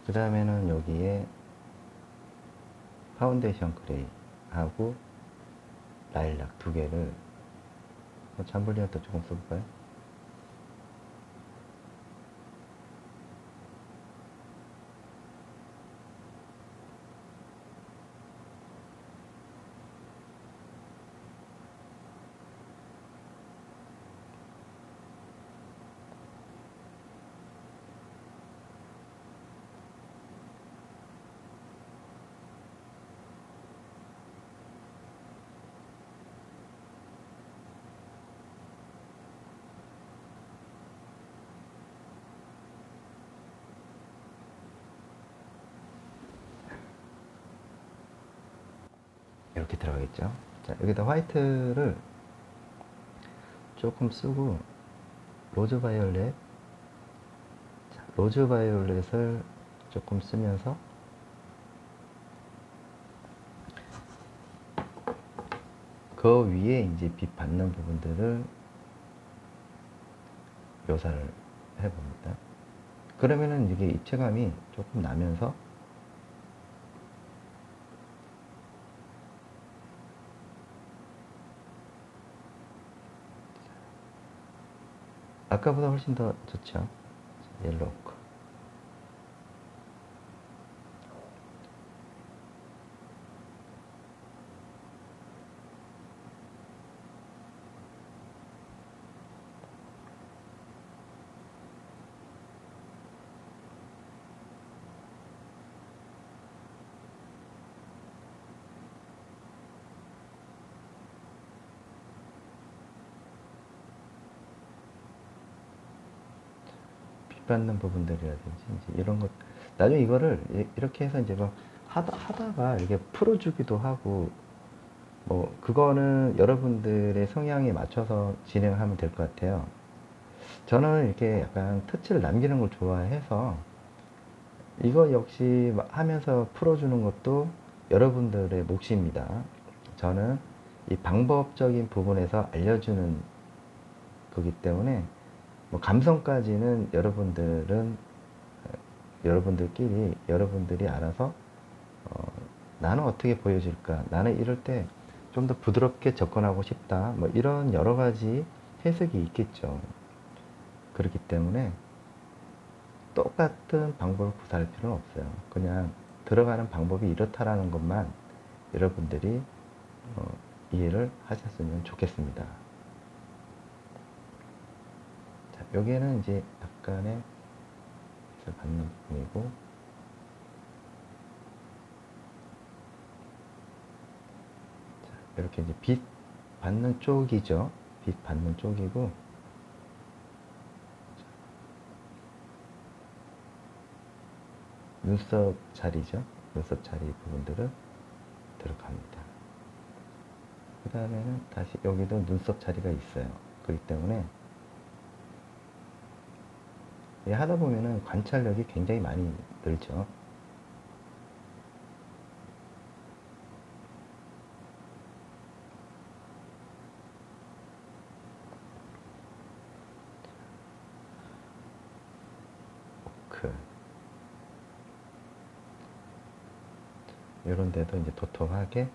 Speaker 1: 그 다음에는 여기에 파운데이션 그레이 하고 라일락 두 개를 잠블리한테 조금 써볼까요? 이렇게 들어가겠죠. 자, 여기다 화이트를 조금 쓰고 로즈 바이올렛, 자, 로즈 바이올렛을 조금 쓰면서 그 위에 이제 빛 받는 부분들을 묘사를 해봅니다. 그러면은 이게 입체감이 조금 나면서 아까보다 훨씬 더 좋죠. 옐로우 오크. 받는 부분들이라든지 이제 이런 것, 나중에 이거를 이렇게 해서 이제 막 하다가 이렇게 풀어주기도 하고, 뭐 그거는 여러분들의 성향에 맞춰서 진행하면 될 것 같아요. 저는 이렇게 약간 터치를 남기는 걸 좋아해서 이거 역시 하면서 풀어주는 것도 여러분들의 몫입니다. 저는 이 방법적인 부분에서 알려주는 거기 때문에 뭐 감성까지는 여러분들끼리 여러분들이 알아서 나는 어떻게 보여줄까, 나는 이럴 때 좀 더 부드럽게 접근하고 싶다, 뭐 이런 여러 가지 해석이 있겠죠. 그렇기 때문에 똑같은 방법을 구사할 필요는 없어요. 그냥 들어가는 방법이 이렇다라는 것만 여러분들이 이해를 하셨으면 좋겠습니다. 자, 여기에는 이제 약간의 빛을 받는 부분이고, 자, 이렇게 이제 빛 받는 쪽이죠. 빛 받는 쪽이고, 눈썹 자리죠. 눈썹 자리 부분들은 들어갑니다. 그 다음에는 다시 여기도 눈썹 자리가 있어요. 그렇기 때문에 하다 보면은 관찰력이 굉장히 많이 늘죠. 이런 데도 이제 도톰하게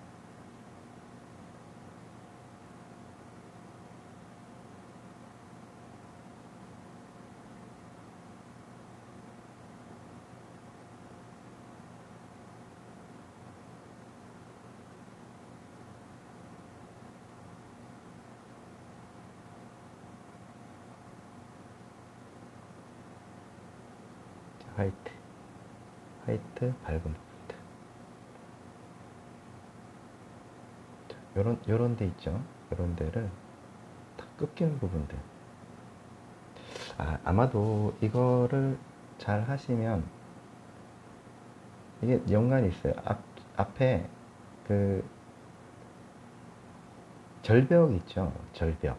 Speaker 1: 화이트 밝은 부분들, 요런 데 있죠. 요런 데를 탁 끊기는 부분들. 아마도 이거를 잘 하시면 이게 연관이 있어요. 앞에 그 절벽 있죠. 절벽,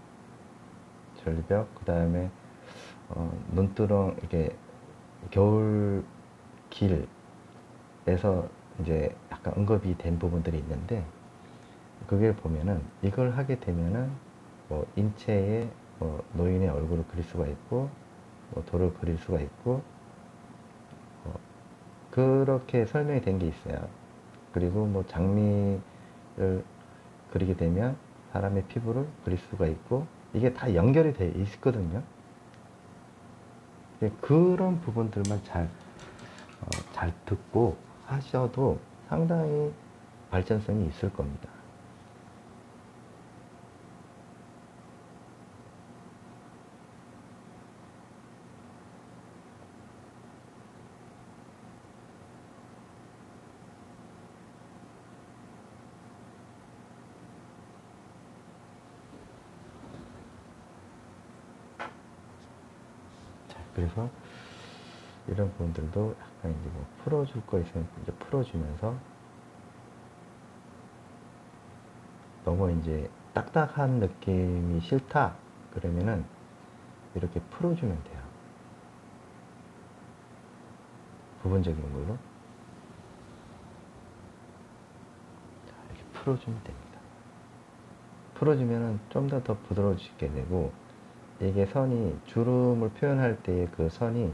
Speaker 1: 그 다음에 눈두렁, 이렇게 겨울 길에서 이제 약간 언급이 된 부분들이 있는데, 그게 보면은 이걸 하게 되면은 뭐 인체에 뭐 노인의 얼굴을 그릴 수가 있고, 뭐 돌을 그릴 수가 있고, 그렇게 설명이 된 게 있어요. 그리고 뭐 장미를 그리게 되면 사람의 피부를 그릴 수가 있고, 이게 다 연결이 돼 있거든요. 그런 부분들만 잘 듣고 하셔도 상당히 발전성이 있을 겁니다. 그래서 이런 부분들도 약간 이제 뭐 풀어줄 거 있으면 이제 풀어주면서, 너무 이제 딱딱한 느낌이 싫다 그러면은 이렇게 풀어주면 돼요. 부분적인 걸로 이렇게 풀어주면 됩니다. 풀어주면은 좀 더 부드러워지게 되고, 이게 선이 주름을 표현할 때의 그 선이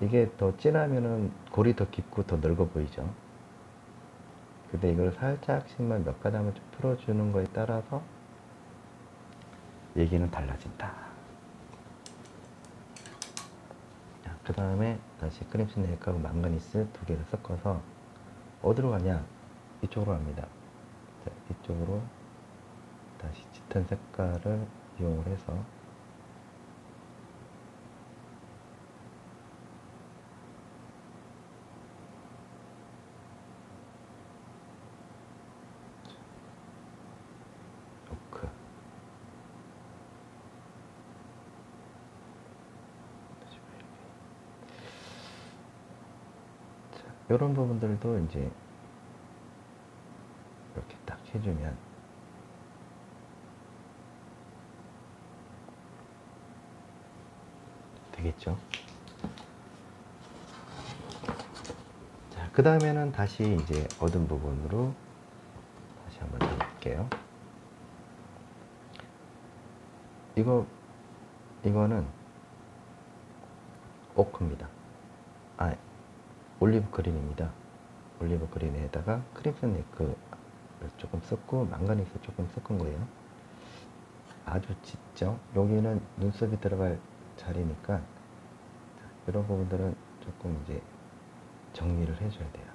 Speaker 1: 이게 더 진하면은 골이 더 깊고 더 넓어 보이죠. 근데 이걸 살짝씩만 몇 가닥만 좀 풀어주는 거에 따라서 얘기는 달라진다. 그 다음에 다시 크림슨 네일하고 망가니스 두 개를 섞어서 어디로 가냐? 이쪽으로 갑니다. 자, 이쪽으로 다시 짙은 색깔을 이용을 해서 요크, 이런 부분들도 이제 이렇게 딱 해주면 되겠죠. 자, 그 다음에는 다시 이제 어두운 부분으로 다시 한번 해볼게요. 이거는 오크입니다. 올리브 그린입니다. 올리브 그린에다가 크림슨 네크를 조금 썼고 망가니스 조금 섞은 거예요. 아주 짙죠. 여기는 눈썹이 들어갈 자리니까 이런 부분들은 조금 이제 정리를 해줘야 돼요.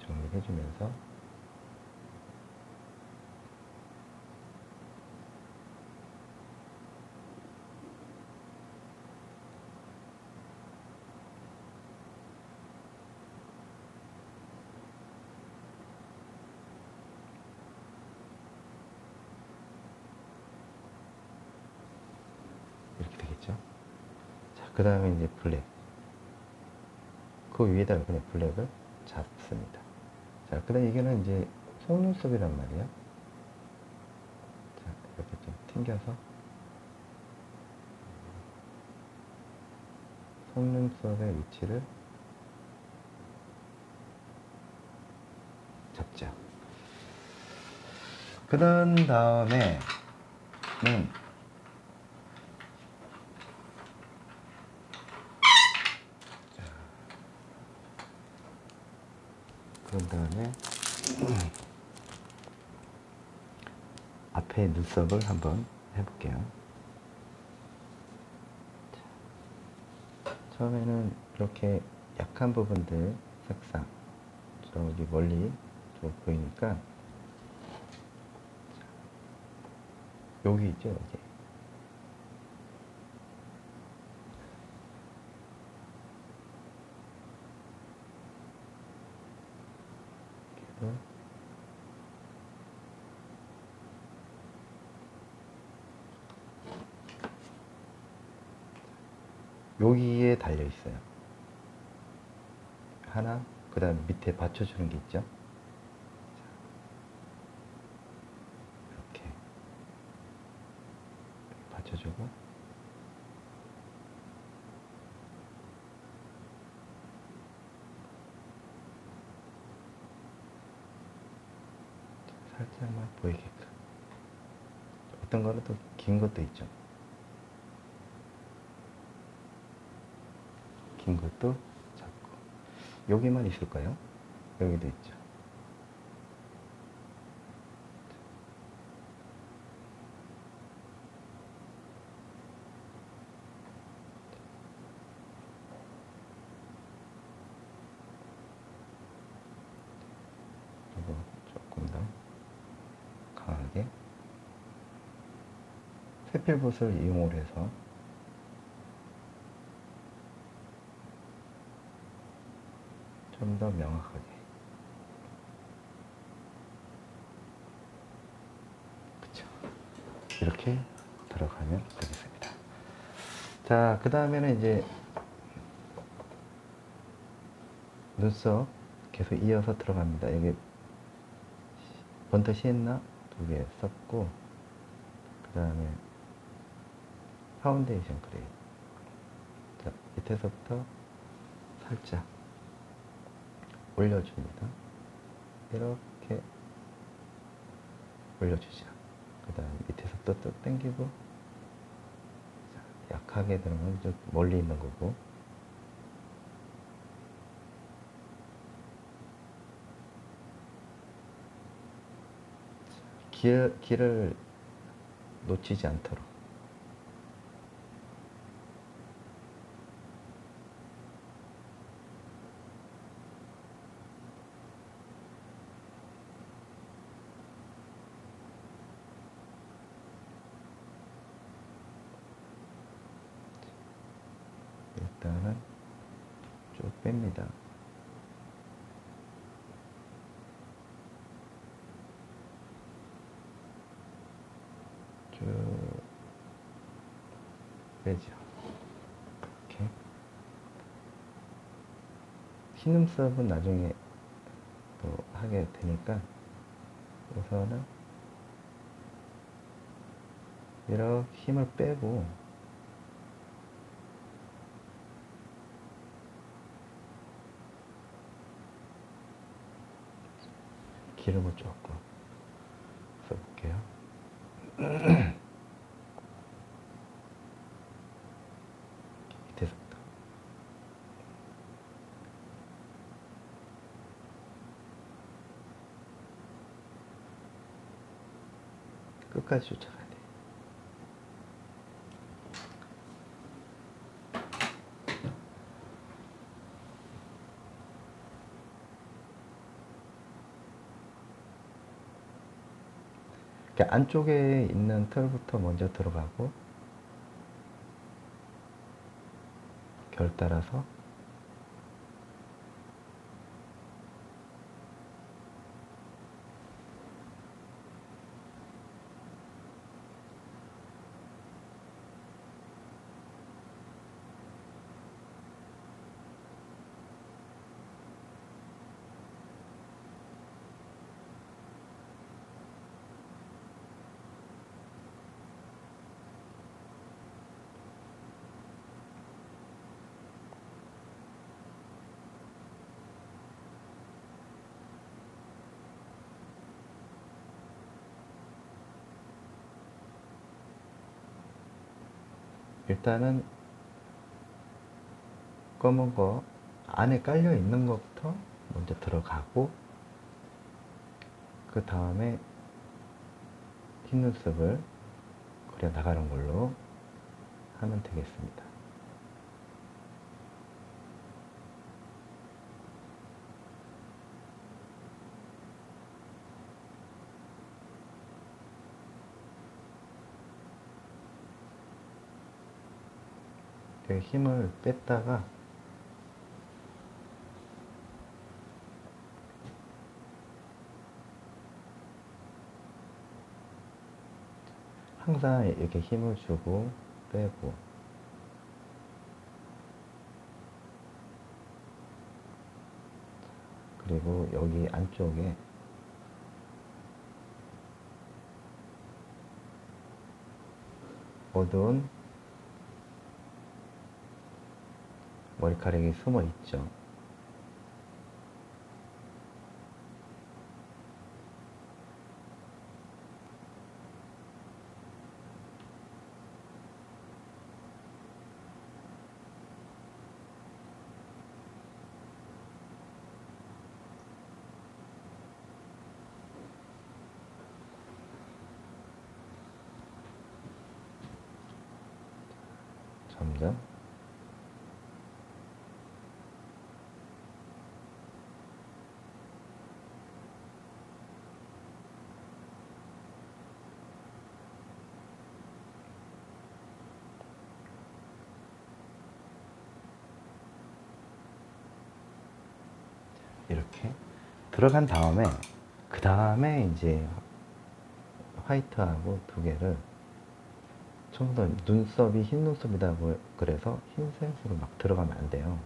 Speaker 1: 정리를 해주면서 이렇게 되겠죠. 자, 그 다음에 이제 블랙. 그 위에다가 그냥 블랙을 잡습니다. 자, 그 다음에 이게는 이제 속눈썹이란 말이야. 자, 이렇게 좀 튕겨서 속눈썹의 위치를 잡죠. 그런 다음에는 앞에 눈썹을 한번 해볼게요. 처음에는 이렇게 약한 부분들 색상 저기 멀리 좀 보이니까 여기 있죠, 여기. 여기에 달려 있어요. 하나, 그 다음 밑에 받쳐주는 게 있죠. 이렇게 받쳐주고, 살짝만 보이게끔. 어떤 거는 또 긴 것도 있죠. 긴 것도 잡고. 여기만 있을까요? 여기도 있죠. 그리고 조금 더 강하게 세필봇을 이용을 해서 좀 더 명확하게. 그쵸. 이렇게 들어가면 되겠습니다. 자, 그 다음에는 이제 눈썹 계속 이어서 들어갑니다. 여기 번터 시엔나 2개 썼고, 그 다음에 파운데이션 그레이. 자, 밑에서부터 살짝 올려줍니다. 이렇게 올려주죠. 그 다음 밑에서부터 또 당기고, 자, 약하게 들어가면 좀 멀리 있는 거고, 길을 놓치지 않도록. 일단은 쭉 뺍니다. 쭉 빼죠. 이렇게 흰 눈썹은 나중에 또 하게 되니까 우선은 이렇게 힘을 빼고 기름을 조금 써볼게요. 밑에서부터 끝까지 쫓아가야 돼. 안쪽에 있는 털부터 먼저 들어가고 결 따라서 일단은 검은 거 안에 깔려 있는 것부터 먼저 들어가고 그 다음에 흰 눈썹을 그려 나가는 걸로 하면 되겠습니다. 힘을 뺐다가 항상 이렇게 힘을 주고 빼고 그리고 여기 안쪽에 어두운 머리카락이 숨어 있죠. 점점 이렇게 들어간 다음에 그 다음에 이제 화이트하고 두 개를 좀 더 눈썹이 흰 눈썹이다 그래서 흰색으로 막 들어가면 안 돼요.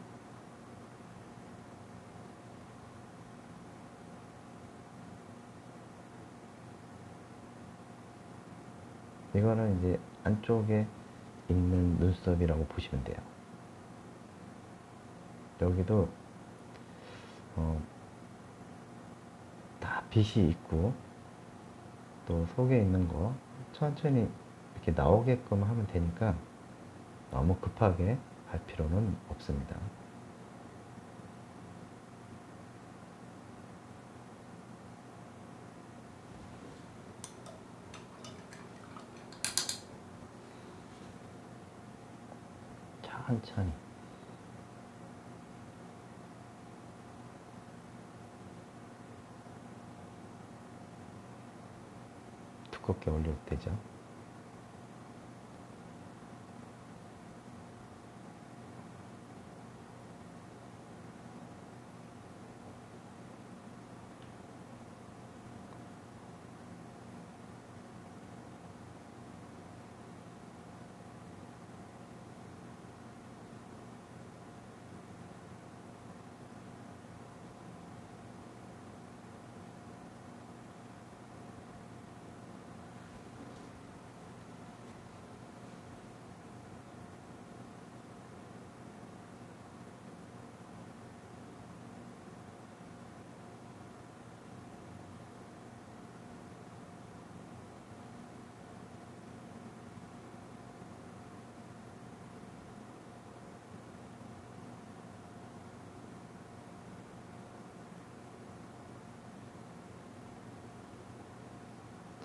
Speaker 1: 이거는 이제 안쪽에 있는 눈썹이라고 보시면 돼요. 여기도 다 빛이 있고 또 속에 있는 거 천천히 이렇게 나오게끔 하면 되니까 너무 급하게 할 필요는 없습니다. 천천히 두껍게 올려도 되죠.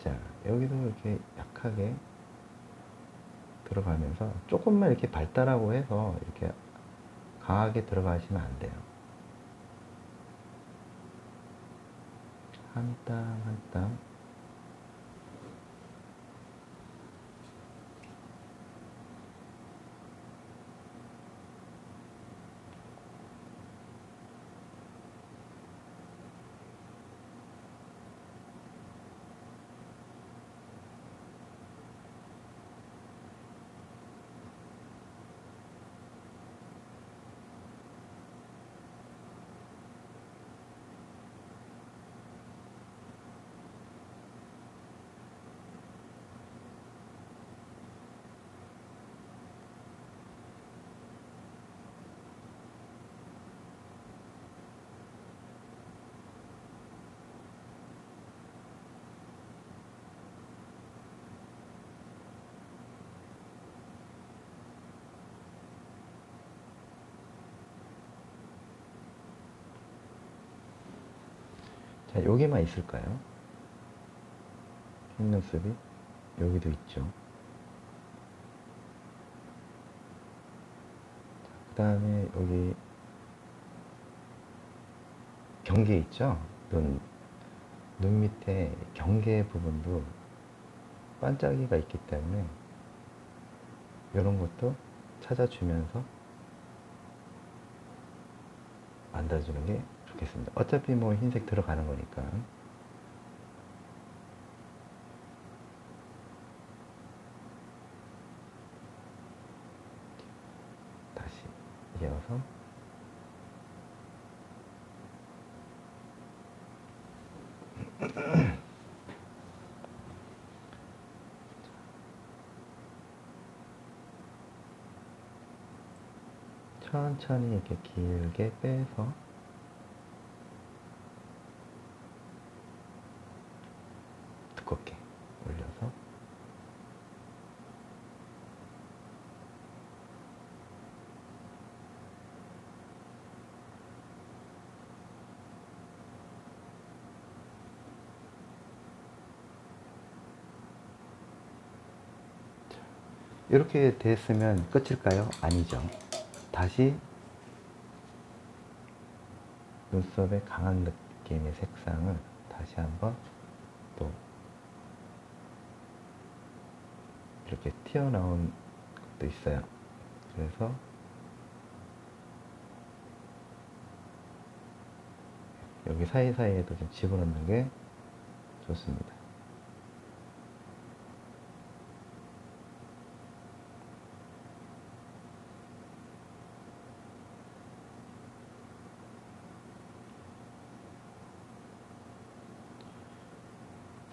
Speaker 1: 자, 여기도 이렇게 약하게 들어가면서 조금만 이렇게 밟다라고 해서 이렇게 강하게 들어가시면 안 돼요. 한 땀 한 땀. 자, 여기만 있을까요? 흰눈썹이 여기도 있죠. 그 다음에 여기 경계 있죠? 눈 밑에 경계 부분도 반짝이가 있기 때문에 이런 것도 찾아주면서 만들어주는 게 좋겠습니다. 어차피 뭐 흰색 들어가는 거니까. 다시 이어서 천천히 이렇게 길게 빼서 두껍게 올려서 이렇게 됐으면 끝일까요? 아니죠. 다시 눈썹의 강한 느낌의 색상을 다시 한번 또 이렇게 튀어나온 것도 있어요. 그래서 여기 사이사이에도 좀 집어넣는 게 좋습니다.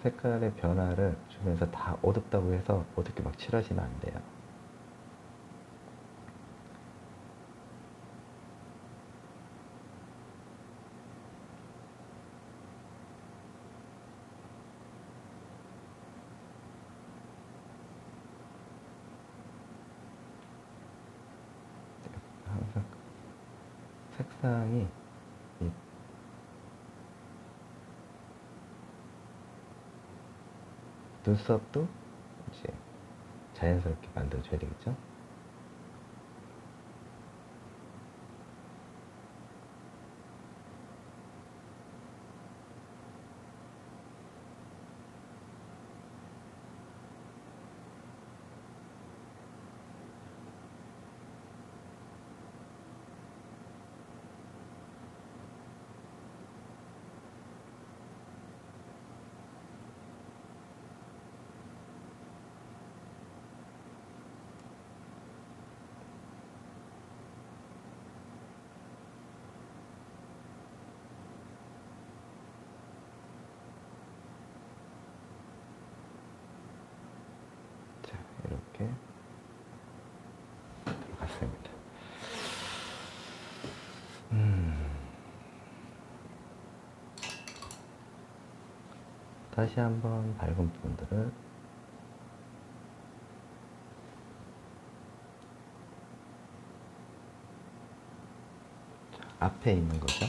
Speaker 1: 색깔의 변화를 주면서 다 어둡다고 해서 어둡게 막 칠하시면 안 돼요. 항상 색상이 이 눈썹도 이제 자연스럽게 만들어줘야 되겠죠? 이렇게 들어갔습니다. 다시 한번 밝은 부분들을 앞에 있는 거죠.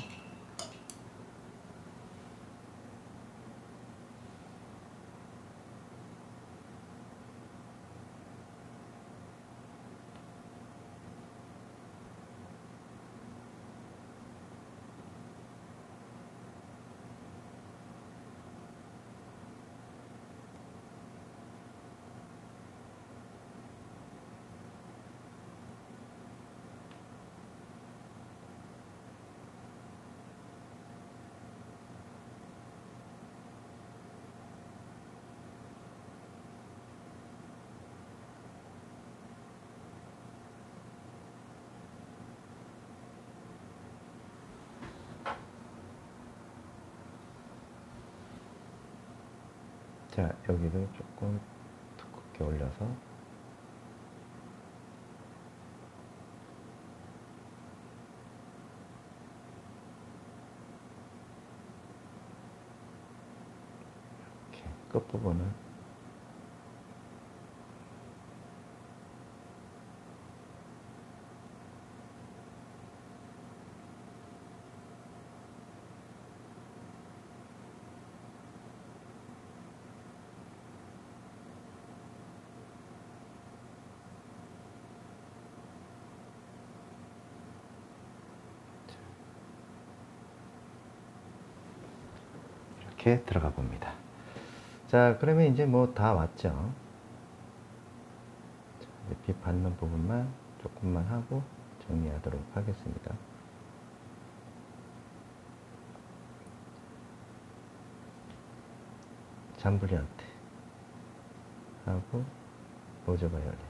Speaker 1: 자, 여기도 조금 두껍게 올려서 이렇게 끝부분을 이렇게 들어가 봅니다. 자, 그러면 이제 뭐 다 왔죠. 자, 이제 빛 받는 부분만 조금만 하고 정리하도록 하겠습니다. 잠브리언트 하고 로즈 바이올렛.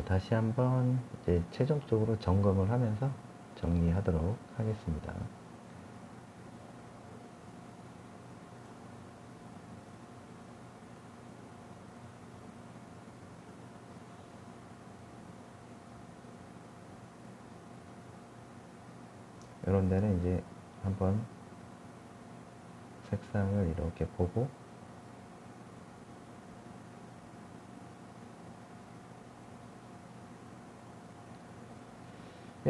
Speaker 1: 다시 한번 이제 최종적으로 점검을 하면서 정리하도록 하겠습니다. 이런 데는 이제 한번 색상을 이렇게 보고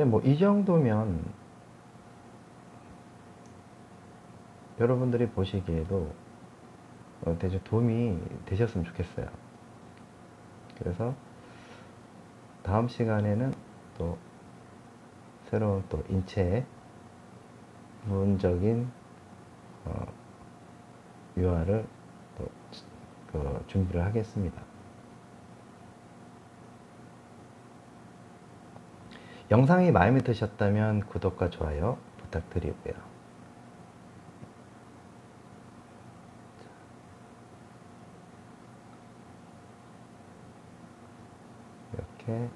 Speaker 1: 뭐 이 정도면 여러분들이 보시기에도 대체 도움이 되셨으면 좋겠어요. 그래서 다음 시간에는 또 새로운 또 인체의 부분적인 유화를 또 준비를 하겠습니다. 영상이 마음에 드셨다면 구독과 좋아요 부탁드리고요. 이렇게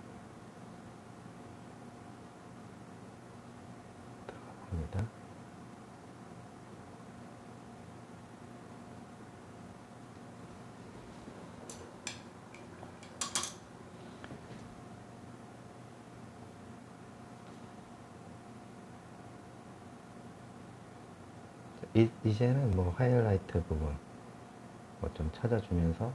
Speaker 1: 들어갑니다. 이제는 뭐 하이라이트 부분 뭐 좀 찾아주면서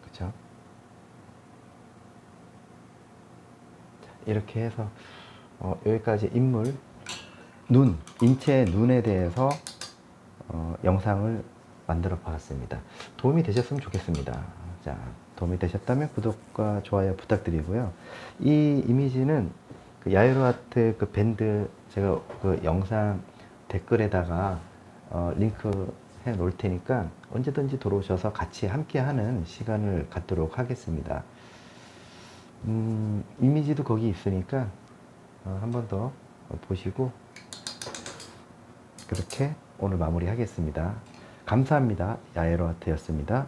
Speaker 1: 그쵸? 이렇게 해서 여기까지 인물, 눈, 인체의 눈에 대해서 영상을 만들어 봤습니다. 도움이 되셨으면 좋겠습니다. 자, 도움이 되셨다면 구독과 좋아요 부탁드리고요. 이 이미지는 그 야이로 아트 그 밴드 제가 그 영상 댓글에다가 링크 해 놓을 테니까 언제든지 들어오셔서 같이 함께 하는 시간을 갖도록 하겠습니다. 이미지도 거기 있으니까 한 번 더 보시고 그렇게 오늘 마무리 하겠습니다. 감사합니다. 야이로 아트였습니다.